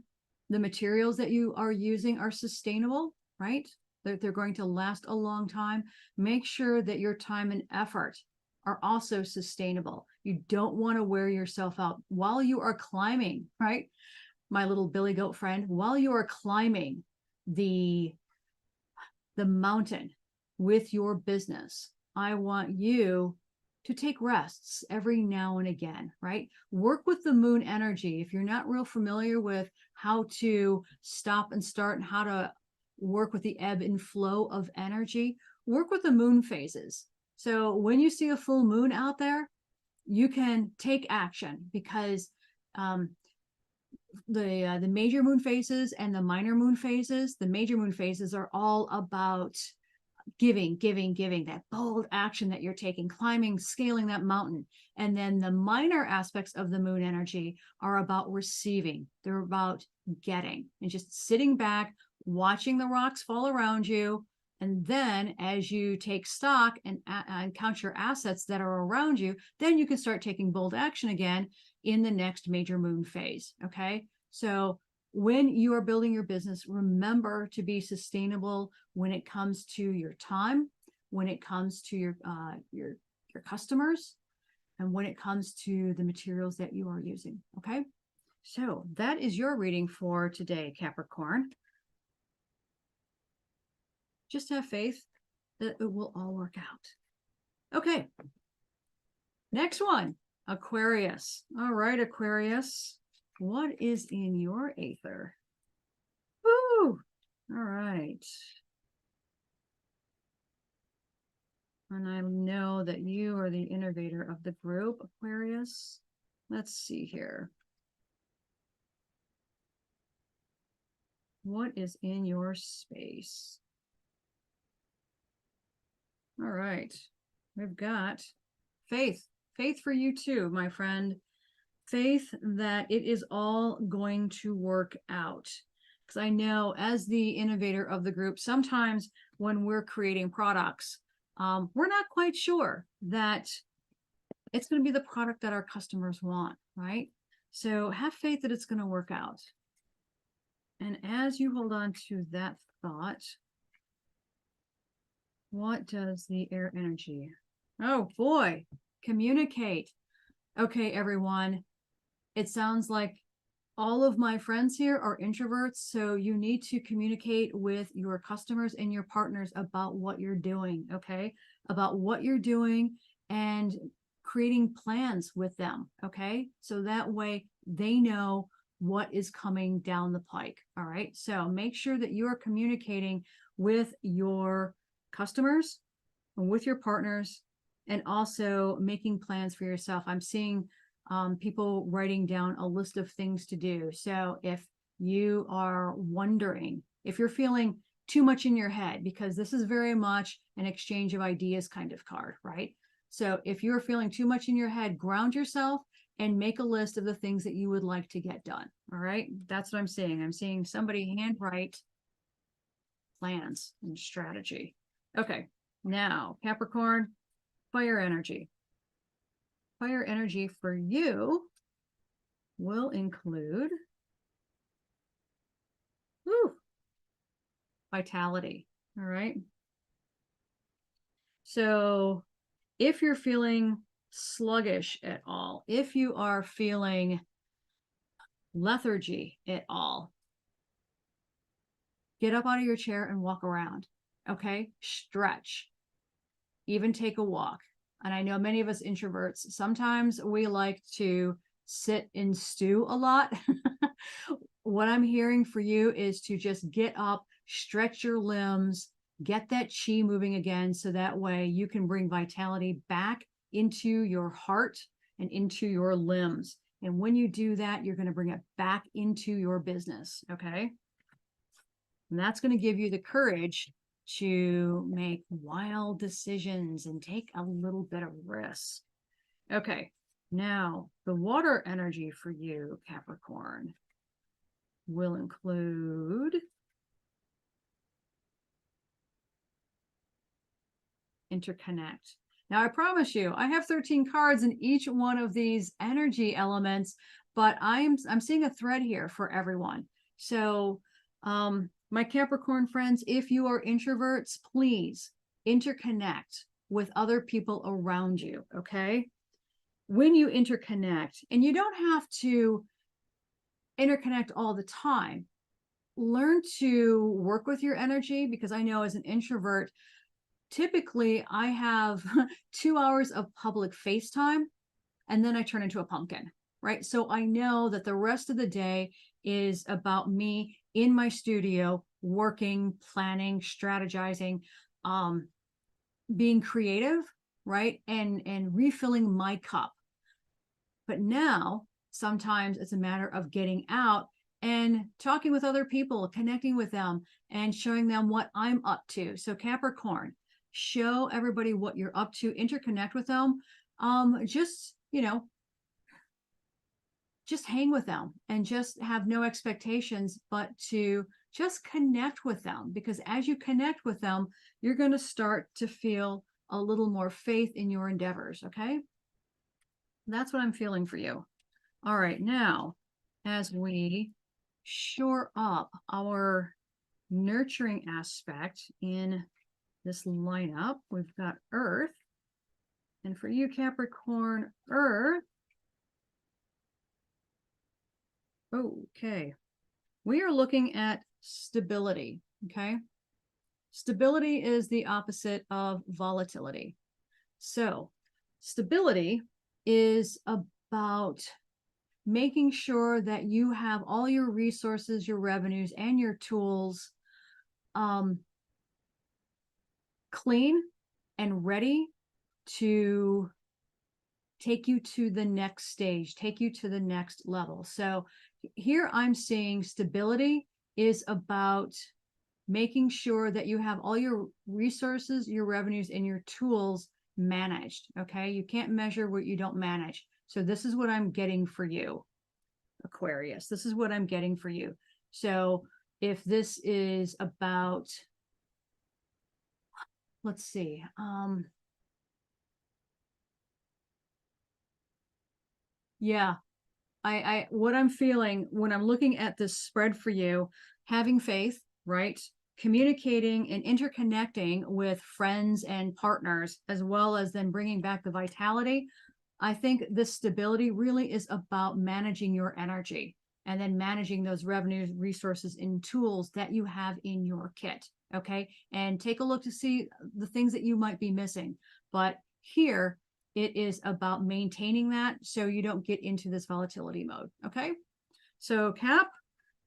the materials that you are using are sustainable, right? They're going to last a long time. Make sure that your time and effort are also sustainable. You don't want to wear yourself out while you are climbing, right? My little billy goat friend, while you are climbing the mountain with your business, I want you to take rests every now and again, right? Work with the moon energy. If you're not real familiar with how to stop and start and how to work with the ebb and flow of energy, work with the moon phases. So when you see a full moon out there, you can take action, because the major moon phases and the minor moon phases, the major moon phases are all about giving, that bold action that you're taking, climbing, scaling that mountain. And then the minor aspects of the moon energy are about receiving. They're about getting and just sitting back, watching the rocks fall around you. And then as you take stock and count your assets that are around you, then you can start taking bold action again in the next major moon phase. Okay. So when you are building your business, remember to be sustainable when it comes to your time, when it comes to your customers, and when it comes to the materials that you are using. Okay. So that is your reading for today, Capricorn. Just have faith that it will all work out. Okay. Next one, Aquarius. All right, Aquarius. What is in your aether? Woo! All right. And I know that you are the innovator of the group, Aquarius. Let's see here. What is in your space? All right. We've got faith. Faith for you too, my friend. Faith that it is all going to work out. Because I know, as the innovator of the group, sometimes when we're creating products, we're not quite sure that it's going to be the product that our customers want, right? So have faith that it's going to work out. And as you hold on to that thought, what does the air energy? Oh boy, communicate. Okay, everyone. It sounds like all of my friends here are introverts, so you need to communicate with your customers and your partners about what you're doing, okay? About what you're doing and creating plans with them, okay? So that way they know what is coming down the pike, all right? So make sure that you are communicating with your customers and with your partners, and also making plans for yourself. I'm seeing people writing down a list of things to do. So if you are wondering, if you're feeling too much in your head, because this is very much an exchange of ideas kind of card, right? So if you're feeling too much in your head, ground yourself and make a list of the things that you would like to get done. All right. That's what I'm seeing. I'm seeing somebody handwrite plans and strategy. Okay. Now, Capricorn, fire energy. Fire energy for you will include vitality. All right. So if you're feeling sluggish at all, if you are feeling lethargy at all, get up out of your chair and walk around. Okay. Stretch, even take a walk. And I know many of us introverts, sometimes we like to sit and stew a lot. What I'm hearing for you is to just get up, stretch your limbs, get that chi moving again, so that way you can bring vitality back into your heart and into your limbs. And when you do that, you're going to bring it back into your business. Okay. And that's going to give you the courage to make wild decisions and take a little bit of risk. Okay. Now, the water energy for you, Capricorn, will include interconnect. Now, I promise you, I have 13 cards in each one of these energy elements, but I'm seeing a thread here for everyone. So, my Capricorn friends, if you are introverts, please interconnect with other people around you, okay? When you interconnect, and you don't have to interconnect all the time, learn to work with your energy, because I know as an introvert, typically I have 2 hours of public FaceTime and then I turn into a pumpkin, right? So I know that the rest of the day is about me in my studio, working, planning, strategizing, being creative, right? And refilling my cup. But now sometimes it's a matter of getting out and talking with other people, connecting with them and showing them what I'm up to. So Capricorn, show everybody what you're up to, interconnect with them. Just, just hang with them and just have no expectations, but to just connect with them, because as you connect with them, you're going to start to feel a little more faith in your endeavors. Okay. That's what I'm feeling for you. All right. Now, as we shore up our nurturing aspect in this lineup, we've got Earth. And for you, Capricorn, Earth. Okay. We are looking at stability. Okay. Stability is the opposite of volatility. So stability is about making sure that you have all your resources, your revenues, and your tools clean and ready to take you to the next stage, take you to the next level. So here I'm seeing stability is about making sure that you have all your resources, your revenues, and your tools managed. Okay. You can't measure what you don't manage. So this is what I'm getting for you, Aquarius. This is what I'm getting for you. So if this is about, let's see, yeah, what I'm feeling when I'm looking at this spread for you, having faith, right? Communicating and interconnecting with friends and partners, as well as then bringing back the vitality. I think this stability really is about managing your energy and then managing those revenues, resources, and tools that you have in your kit. Okay. And take a look to see the things that you might be missing. But here, it is about maintaining that so you don't get into this volatility mode. Okay. So Cap,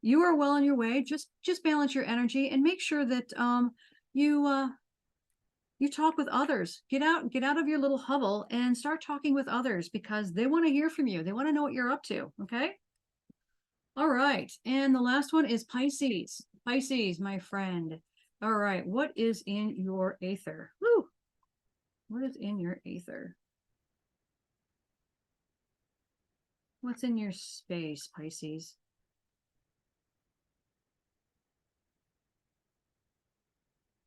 you are well on your way. Just balance your energy and make sure that you talk with others. Get out of your little hovel and start talking with others, because they want to hear from you. They want to know what you're up to. Okay. All right. And the last one is Pisces. Pisces, my friend. All right. What is in your aether? Woo. What is in your aether? What's in your space, Pisces?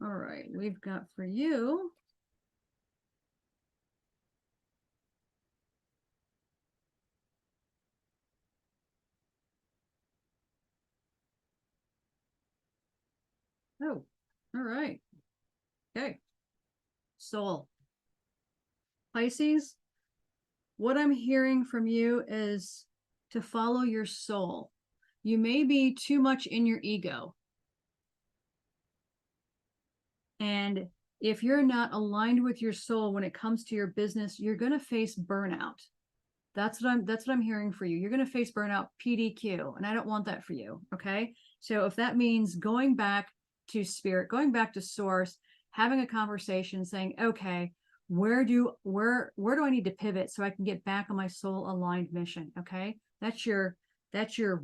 All right, we've got for you. Oh, all right. Okay. Soul. Pisces, what I'm hearing from you is to follow your soul. You may be too much in your ego. And if you're not aligned with your soul when it comes to your business, you're going to face burnout. That's what I'm hearing for you. You're going to face burnout, PDQ, and I don't want that for you. Okay. So if that means going back to spirit, going back to source, having a conversation saying, okay, where do I need to pivot so I can get back on my soul aligned mission? Okay. That's your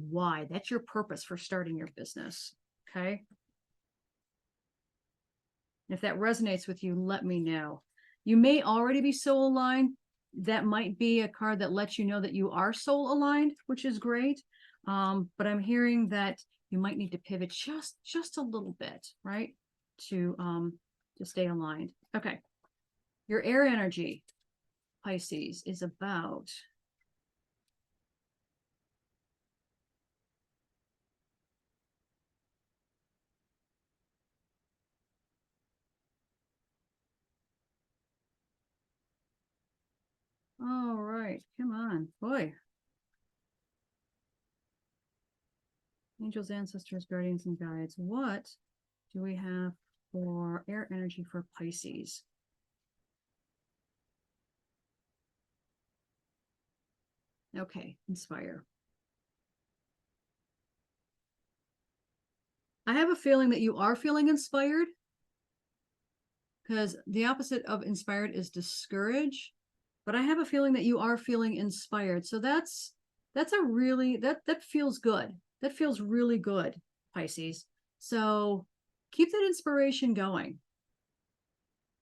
why. That's your purpose for starting your business. Okay. If that resonates with you, let me know. You may already be soul aligned. That might be a card that lets you know that you are soul aligned, which is great. But I'm hearing that you might need to pivot just a little bit, right? To stay aligned. Okay. Your air energy, Pisces, is about all right. Come on, boy. Angels, ancestors, guardians, and guides. What do we have for air energy for Pisces? Okay, inspire. I have a feeling that you are feeling inspired, because the opposite of inspired is discouraged. But I have a feeling that you are feeling inspired. So that's a really, that feels good. That feels really good, Pisces. So keep that inspiration going.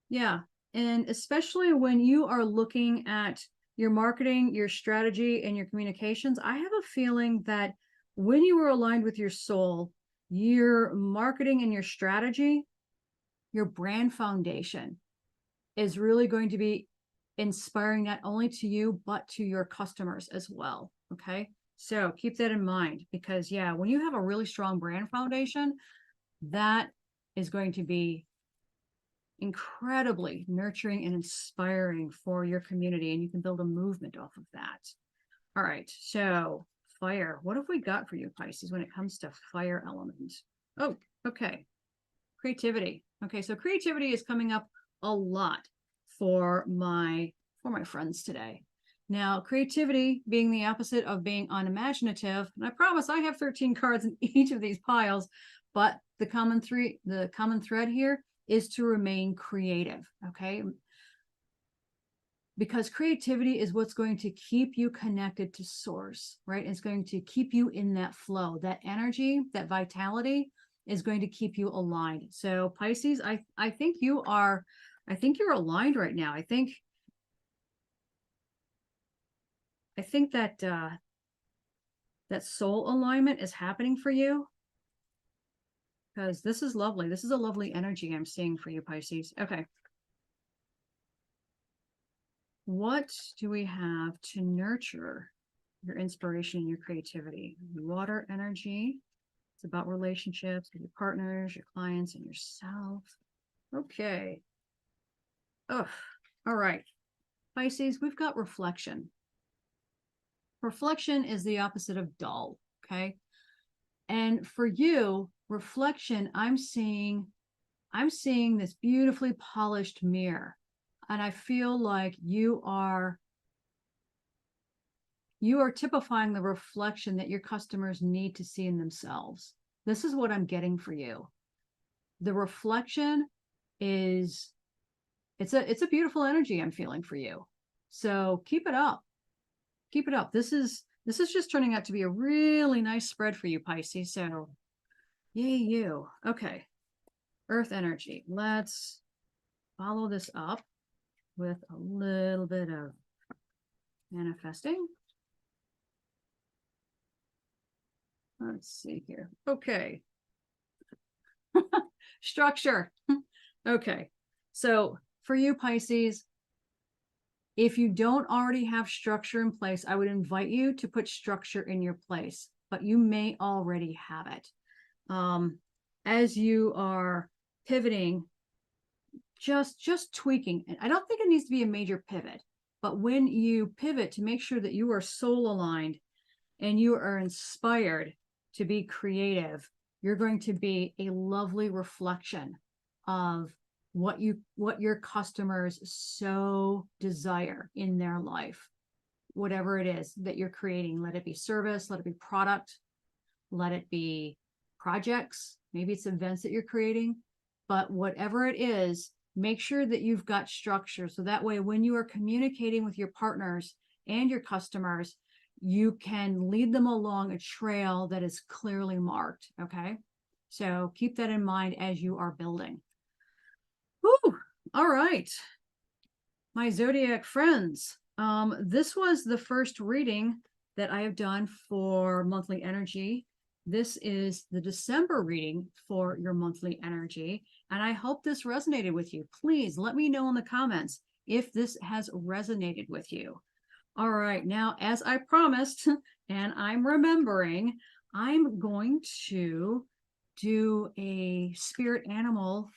Yeah. And especially when you are looking at your marketing, your strategy, and your communications, I have a feeling that when you are aligned with your soul, your marketing and your strategy, your brand foundation is really going to be inspiring not only to you, but to your customers as well. Okay. So keep that in mind, because yeah, when you have a really strong brand foundation, that is going to be incredibly nurturing and inspiring for your community, and you can build a movement off of that. All right. So fire, what have we got for you, Pisces, when it comes to fire element? Oh, okay. Creativity. Okay. So creativity is coming up a lot for my friends today. Now, creativity being the opposite of being unimaginative, and I promise I have 13 cards in each of these piles, but the common thread here is to remain creative, okay? Because creativity is what's going to keep you connected to source, right? It's going to keep you in that flow, that energy, that vitality is going to keep you aligned. So Pisces, I think you're aligned right now. I think that that soul alignment is happening for you, because this is lovely. This is a lovely energy I'm seeing for you, Pisces. Okay. What do we have to nurture your inspiration and your creativity? Water energy. It's about relationships with your partners, your clients, and yourself. Okay. Oh, all right. Pisces, we've got reflection. Reflection is the opposite of dull, okay? And for you, reflection, I'm seeing this beautifully polished mirror. And I feel like you are typifying the reflection that your customers need to see in themselves. This is what I'm getting for you. The reflection is, it's a beautiful energy I'm feeling for you. So keep it up. Keep it up. This is just turning out to be a really nice spread for you, Pisces. So yay, you. Okay. Earth energy. Let's follow this up with a little bit of manifesting. Let's see here. Okay. Structure. Okay. So for you, Pisces, if you don't already have structure in place, I would invite you to put structure in your place, but you may already have it. As you are pivoting, just tweaking. And I don't think it needs to be a major pivot, but when you pivot, to make sure that you are soul aligned and you are inspired to be creative, you're going to be a lovely reflection of what your customers so desire in their life. Whatever it is that you're creating, let it be service, let it be product, let it be projects, maybe it's events that you're creating, but whatever it is, make sure that you've got structure. So that way, when you are communicating with your partners and your customers, you can lead them along a trail that is clearly marked. Okay. So keep that in mind as you are building. Whew. All right. My zodiac friends. This was the first reading that I have done for monthly energy. This is the December reading for your monthly energy, and I hope this resonated with you. Please let me know in the comments if this has resonated with you. All right, now, as I promised, and I'm remembering, I'm going to do a spirit animal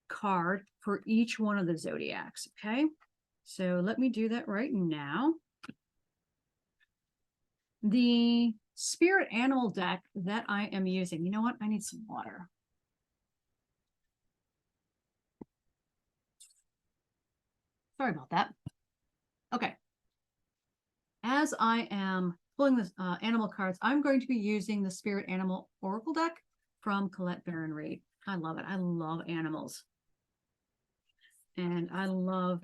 card for each one of the zodiacs, okay? So let me do that right now. The spirit animal deck that I am using, you know what? I need some water. Sorry about that. Okay. As I am pulling the animal cards, I'm going to be using the Spirit Animal Oracle deck from Colette Baron Reid. I love it. I love animals. And I love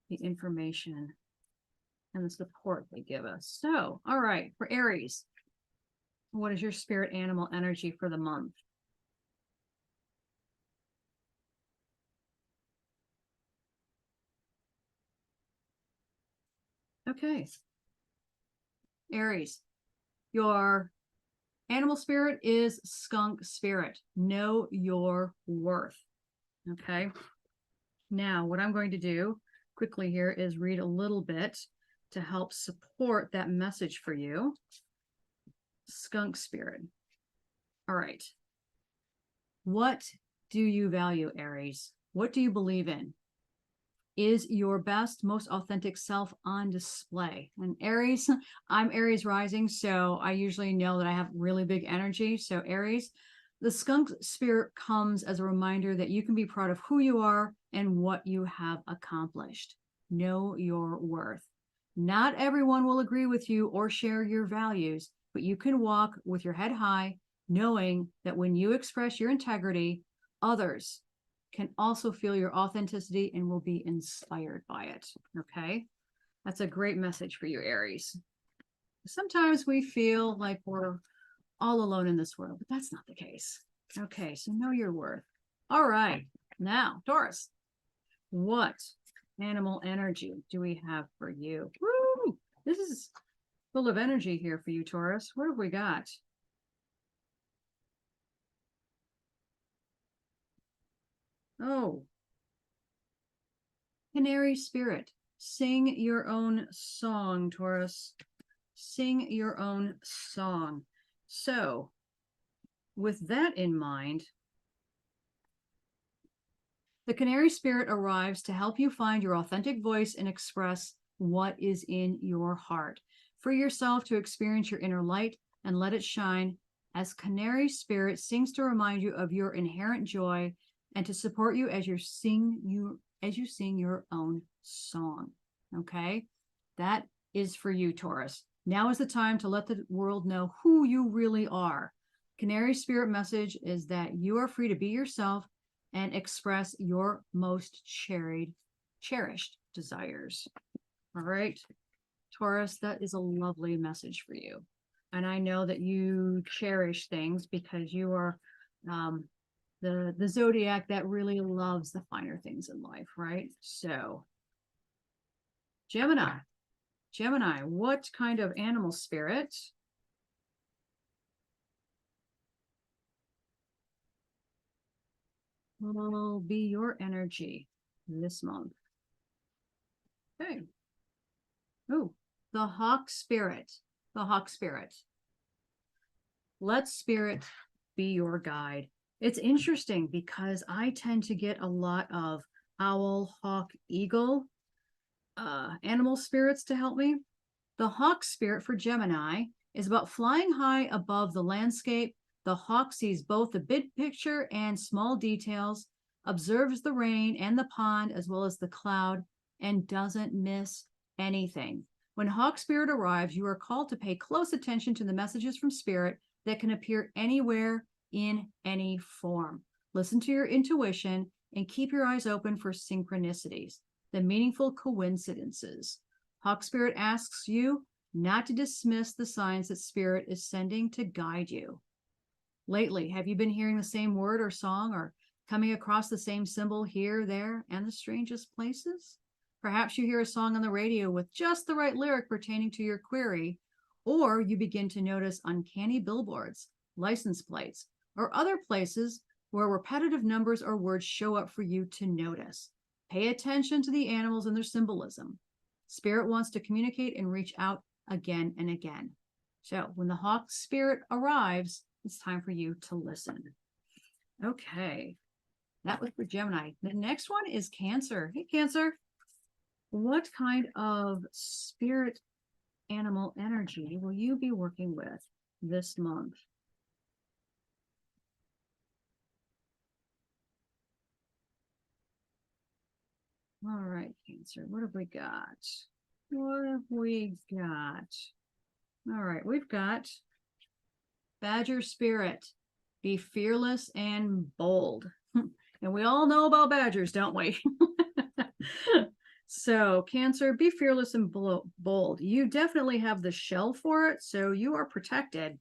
the information and the support they give us. So, all right, for Aries, what is your spirit animal energy for the month? Okay. Aries, your animal spirit is skunk spirit. Know your worth. Okay. Now, what I'm going to do quickly here is read a little bit to help support that message for you. Skunk spirit. All right. What do you value, Aries? What do you believe in? Is your best, most authentic self on display? And Aries, I'm Aries rising, so I usually know that I have really big energy. So Aries, the skunk spirit comes as a reminder that you can be proud of who you are and what you have accomplished. Know your worth. Not everyone will agree with you or share your values, but you can walk with your head high, knowing that when you express your integrity, others can also feel your authenticity and will be inspired by it. Okay. That's a great message for you, Aries. Sometimes we feel like we're all alone in this world, but that's not the case. Okay. So know your worth. All right. Now, Taurus, what animal energy do we have for you? Woo! This is full of energy here for you, Taurus. What have we got? Oh, Canary spirit. Sing your own song, Taurus. Sing your own song. So, with that in mind, the Canary spirit arrives to help you find your authentic voice and express what is in your heart. Free yourself to experience your inner light and let it shine as Canary spirit sings to remind you of your inherent joy and to support you as you sing your own song. Okay? That is for you, Taurus. Now is the time to let the world know who you really are. Canary spirit message is that you are free to be yourself and express your most cherished desires. All right, Taurus, that is a lovely message for you. And I know that you cherish things because you are the zodiac that really loves the finer things in life, right? So, Gemini, what kind of animal spirit will be your energy this month? Okay. Oh, the hawk spirit. The hawk spirit. Let spirit be your guide. It's interesting because I tend to get a lot of owl, hawk, eagle animal spirits to help me. The hawk spirit for Gemini is about flying high above the landscape. The hawk sees both the big picture and small details, observes the rain and the pond as well as the cloud, and doesn't miss anything. When hawk spirit arrives, you are called to pay close attention to the messages from spirit that can appear anywhere in any form. Listen to your intuition and keep your eyes open for synchronicities, the meaningful coincidences. Hawk Spirit asks you not to dismiss the signs that Spirit is sending to guide you. Lately, have you been hearing the same word or song or coming across the same symbol here, there, and the strangest places? Perhaps you hear a song on the radio with just the right lyric pertaining to your query, or you begin to notice uncanny billboards, license plates, or other places where repetitive numbers or words show up for you to notice. Pay attention to the animals and their symbolism. Spirit wants to communicate and reach out again and again. So when the hawk spirit arrives, it's time for you to listen. Okay, that was for Gemini. The next one is Cancer. Hey, Cancer, what kind of spirit animal energy will you be working with this month? All right, Cancer, what have we got? What have we got? All right, we've got Badger Spirit. Be fearless and bold. And we all know about badgers, don't we? So, Cancer, be fearless and bold. You definitely have the shell for it, so you are protected.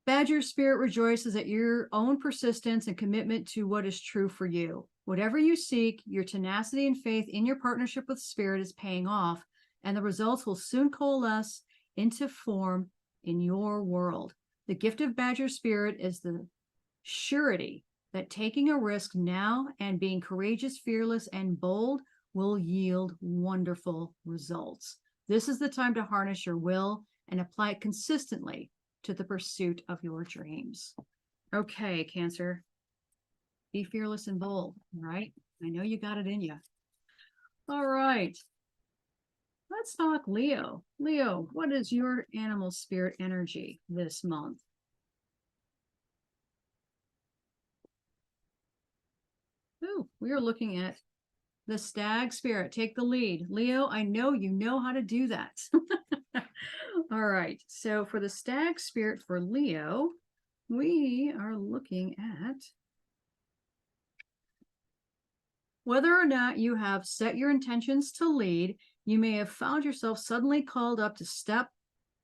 Badger Spirit rejoices at your own persistence and commitment to what is true for you. Whatever you seek, your tenacity and faith in your partnership with Spirit is paying off, and the results will soon coalesce into form in your world. The gift of Badger Spirit is the surety that taking a risk now and being courageous, fearless, and bold will yield wonderful results. This is the time to harness your will and apply it consistently to the pursuit of your dreams. Okay, Cancer, be fearless and bold, right? I know you got it in you. All right, let's talk Leo. Leo, what is your animal spirit energy this month? Ooh, we are looking at the stag spirit. Take the lead. Leo, I know you know how to do that. All right, so for the stag spirit for Leo, we are looking at whether or not you have set your intentions to lead. You may have found yourself suddenly called up to step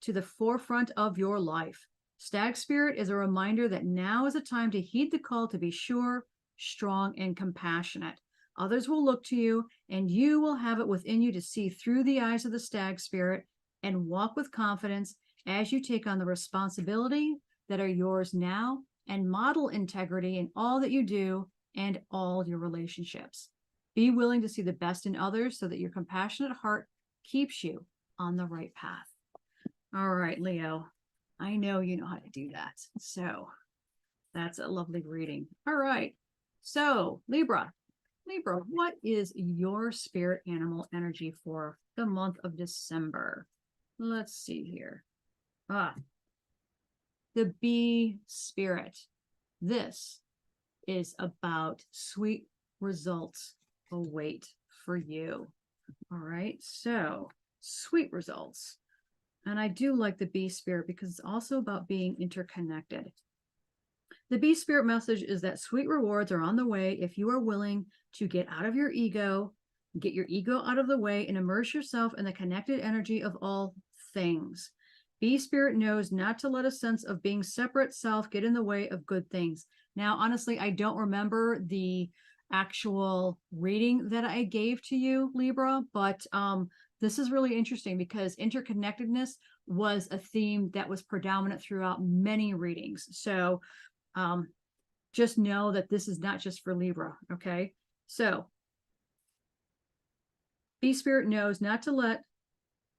to the forefront of your life. Stag spirit is a reminder that now is a time to heed the call to be sure, strong, and compassionate. Others will look to you, and you will have it within you to see through the eyes of the stag spirit and walk with confidence as you take on the responsibility that are yours now and model integrity in all that you do and all your relationships. Be willing to see the best in others so that your compassionate heart keeps you on the right path. All right, Leo, I know you know how to do that. So that's a lovely reading. All right. So Libra, what is your spirit animal energy for the month of December? Let's see here. The bee spirit. This is about sweet results await for you. All right, so sweet results. And I do like the bee spirit because it's also about being interconnected. The bee spirit message is that sweet rewards are on the way if you are willing to get out of your ego, get your ego out of the way, and immerse yourself in the connected energy of all things. Bee spirit knows not to let a sense of being separate self get in the way of good things. Now, honestly, I don't remember the actual reading that I gave to you, Libra, but this is really interesting because interconnectedness was a theme that was predominant throughout many readings. So just know that this is not just for Libra, okay? So Bee spirit knows not to let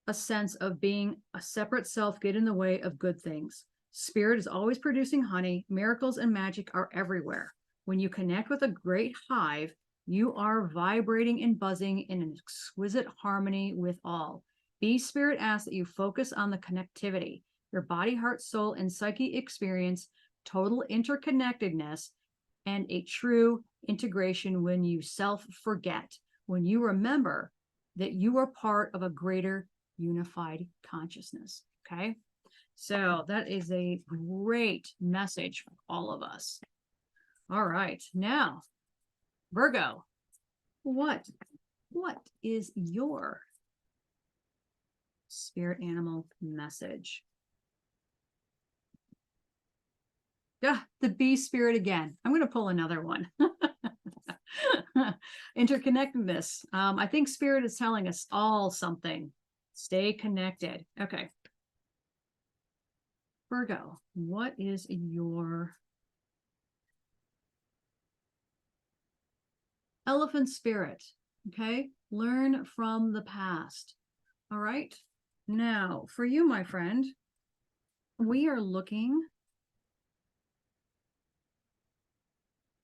a sense of being a separate self get in the way of good things. Spirit is always producing honey. Miracles and magic are everywhere. When you connect with a great hive, you are vibrating and buzzing in an exquisite harmony with all. Bee Spirit asks that you focus on the connectivity. Your body, heart, soul, and psyche experience total interconnectedness and a true integration when you self-forget, when you remember that you are part of a greater unified consciousness. Okay? So that is a great message for all of us. All right. Now, Virgo, what is your spirit animal message? Yeah, the bee spirit again. I'm going to pull another one. Interconnectedness. I think spirit is telling us all something. Stay connected. Okay. Virgo, what is your elephant spirit? Okay. Learn from the past. All right. Now, for you, my friend, we are looking.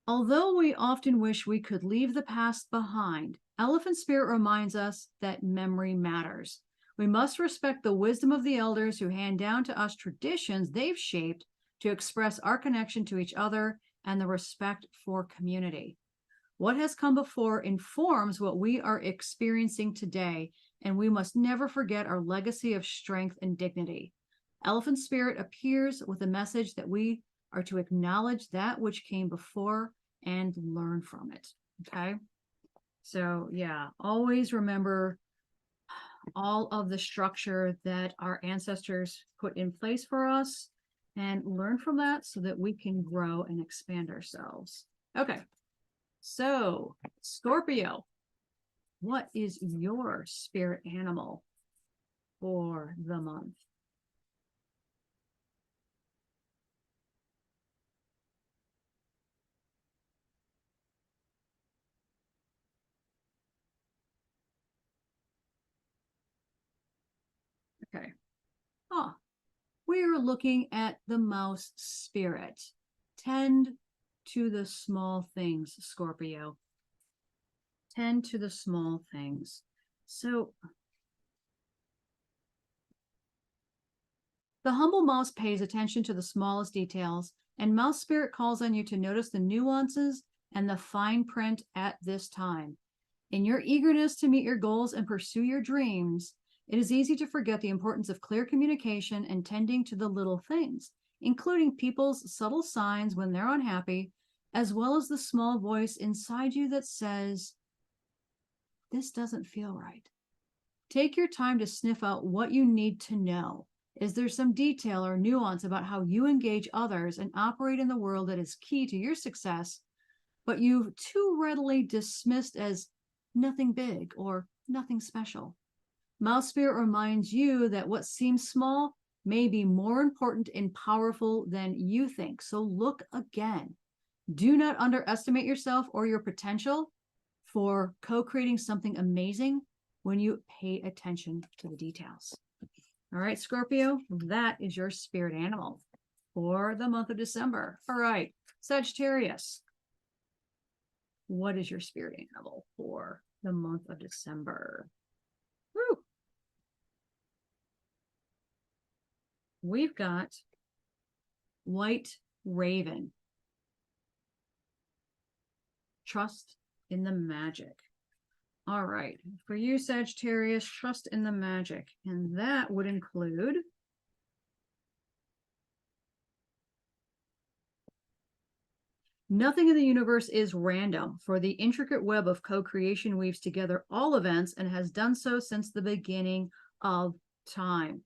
Although we often wish we could leave the past behind, Elephant Spirit reminds us that memory matters. We must respect the wisdom of the elders who hand down to us traditions they've shaped to express our connection to each other and the respect for community. What has come before informs what we are experiencing today, and we must never forget our legacy of strength and dignity. Elephant Spirit appears with a message that we are to acknowledge that which came before and learn from it. Okay. So yeah, always remember all of the structure that our ancestors put in place for us and learn from that so that we can grow and expand ourselves. Okay. So Scorpio, what is your spirit animal for the month? Okay. Oh, we're looking at the mouse spirit. Tend to the small things, Scorpio. Tend to the small things. So the humble mouse pays attention to the smallest details, and mouse spirit calls on you to notice the nuances and the fine print at this time. In your eagerness to meet your goals and pursue your dreams, it is easy to forget the importance of clear communication and tending to the little things, including people's subtle signs when they're unhappy, as well as the small voice inside you that says, "This doesn't feel right." Take your time to sniff out what you need to know. Is there some detail or nuance about how you engage others and operate in the world that is key to your success, but you've too readily dismissed as nothing big or nothing special? Mouse Spirit reminds you that what seems small may be more important and powerful than you think. So look again. Do not underestimate yourself or your potential for co-creating something amazing when you pay attention to the details. All right, Scorpio, that is your spirit animal for the month of December. All right, Sagittarius, what is your spirit animal for the month of December? Woo. We've got White Raven. Trust in the magic. All right, for you, Sagittarius, trust in the magic. And that would include nothing in the universe is random, for the intricate web of co-creation weaves together all events and has done so since the beginning of time.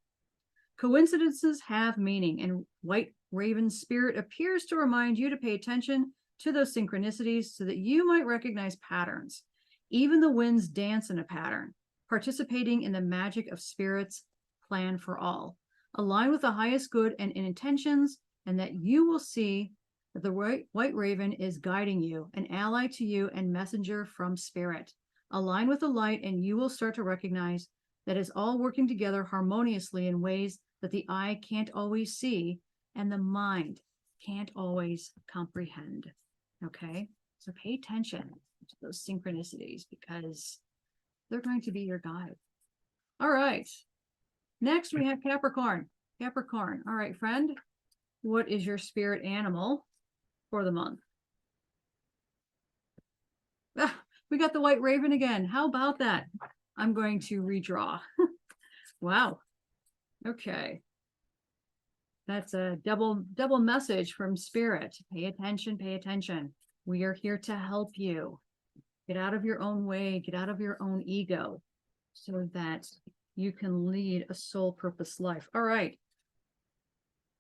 Coincidences have meaning, and White Raven's spirit appears to remind you to pay attention to those synchronicities so that you might recognize patterns. Even the winds dance in a pattern, participating in the magic of Spirit's plan for all. Align with the highest good and intentions, and that you will see that the White Raven is guiding you, an ally to you and messenger from Spirit. Align with the light, and you will start to recognize that it's all working together harmoniously in ways that the eye can't always see, and the mind can't always comprehend. Okay, so pay attention to those synchronicities because they're going to be your guide. All right, next we have Capricorn. Capricorn, all right, friend, what is your spirit animal for the month? Ah, we got the white raven again. How about that? I'm going to redraw. Wow. Okay. That's a double message from spirit. Pay attention, pay attention. We are here to help you. Get out of your own way, get out of your own ego so that you can lead a soul purpose life. All right.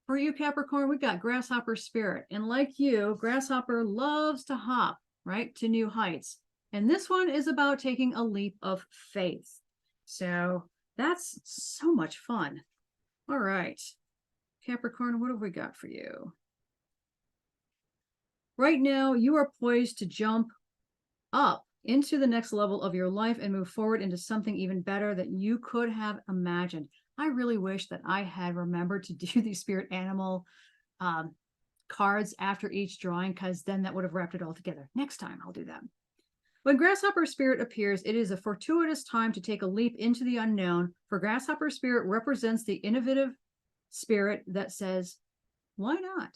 For you, Capricorn, we've got grasshopper spirit. And like you, grasshopper loves to hop, right, to new heights. And this one is about taking a leap of faith. So that's so much fun. All right. Capricorn, what have we got for you? Right now, you are poised to jump up into the next level of your life and move forward into something even better that you could have imagined. I really wish that I had remembered to do these spirit animal cards after each drawing, because then that would have wrapped it all together. Next time I'll do that. When grasshopper spirit appears, it is a fortuitous time to take a leap into the unknown, for grasshopper spirit represents the innovative spirit that says, why not?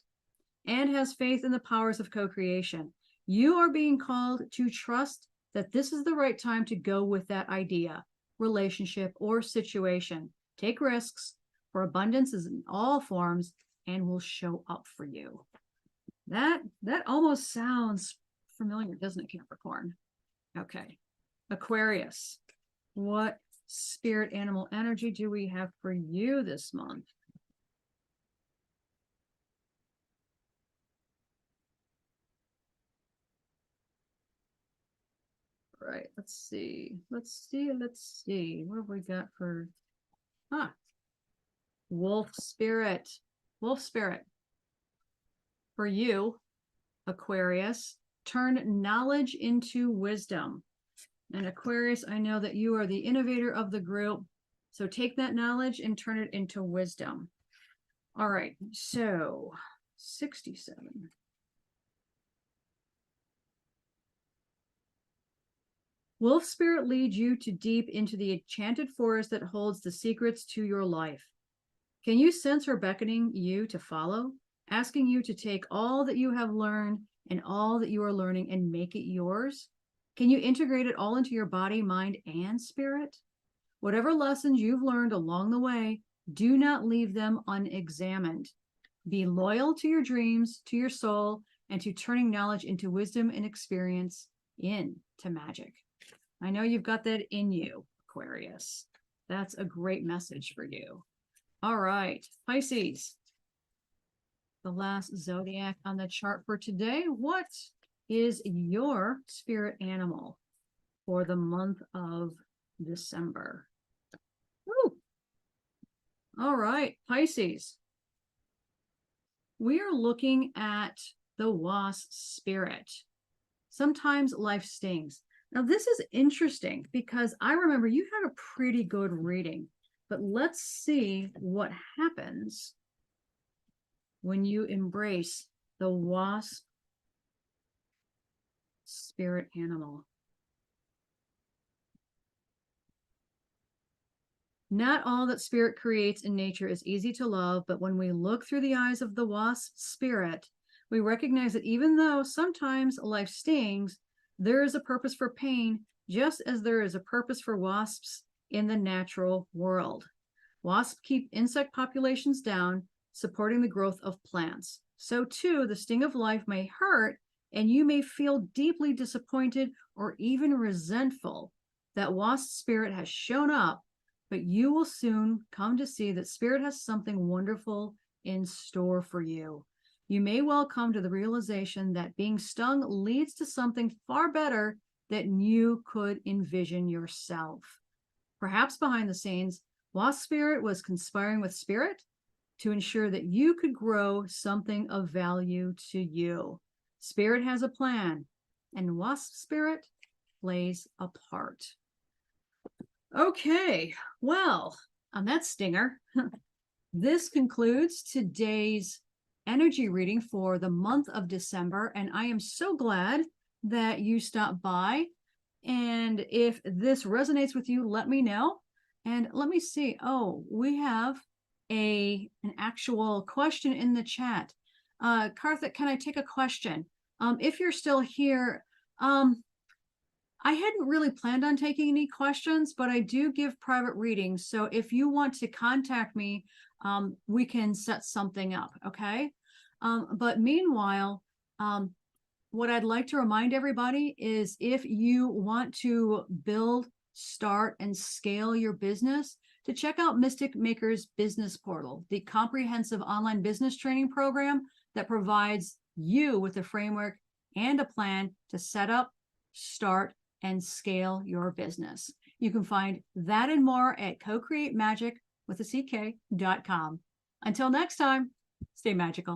And has faith in the powers of co-creation. You are being called to trust that this is the right time to go with that idea, relationship, or situation. Take risks, for abundance is in all forms and will show up for you. That almost sounds familiar, doesn't it, Capricorn? Okay. Aquarius, what spirit animal energy do we have for you this month? Right, let's see. What have we got for wolf spirit. Wolf spirit. For you, Aquarius, turn knowledge into wisdom. And Aquarius, I know that you are the innovator of the group, so take that knowledge and turn it into wisdom. All right, so 67. Wolf spirit leads you to deep into the enchanted forest that holds the secrets to your life. Can you sense her beckoning you to follow, asking you to take all that you have learned and all that you are learning and make it yours? Can you integrate it all into your body, mind, and spirit? Whatever lessons you've learned along the way, do not leave them unexamined. Be loyal to your dreams, to your soul, and to turning knowledge into wisdom and experience into magic. I know you've got that in you, Aquarius. That's a great message for you. All right, Pisces, the last zodiac on the chart for today. What is your spirit animal for the month of December? Woo. All right, Pisces. We are looking at the wasp spirit. Sometimes life stings. Now, this is interesting because I remember you had a pretty good reading, but let's see what happens when you embrace the wasp spirit animal. Not all that spirit creates in nature is easy to love, but when we look through the eyes of the wasp spirit, we recognize that even though sometimes life stings, there is a purpose for pain, just as there is a purpose for wasps in the natural world. Wasps keep insect populations down, supporting the growth of plants. So too, the sting of life may hurt, and you may feel deeply disappointed or even resentful that wasp spirit has shown up, but you will soon come to see that spirit has something wonderful in store for you. You may well come to the realization that being stung leads to something far better than you could envision yourself. Perhaps behind the scenes, wasp spirit was conspiring with spirit to ensure that you could grow something of value to you. Spirit has a plan, and wasp spirit plays a part. Okay, well, on that stinger, This concludes today's energy reading for the month of December, and I am so glad that you stopped by. And if this resonates with you, let me know. And let me see. Oh, we have an actual question in the chat. Karthik, can I take a question? If you're still here, I hadn't really planned on taking any questions, but I do give private readings. So if you want to contact me, we can set something up, okay? But meanwhile, what I'd like to remind everybody is if you want to build, start, and scale your business, to check out Mystic Maker's Business Portal, the comprehensive online business training program that provides you with a framework and a plan to set up, start, and scale your business. You can find that and more at co-create magic with a CK.com. Until next time, stay magical.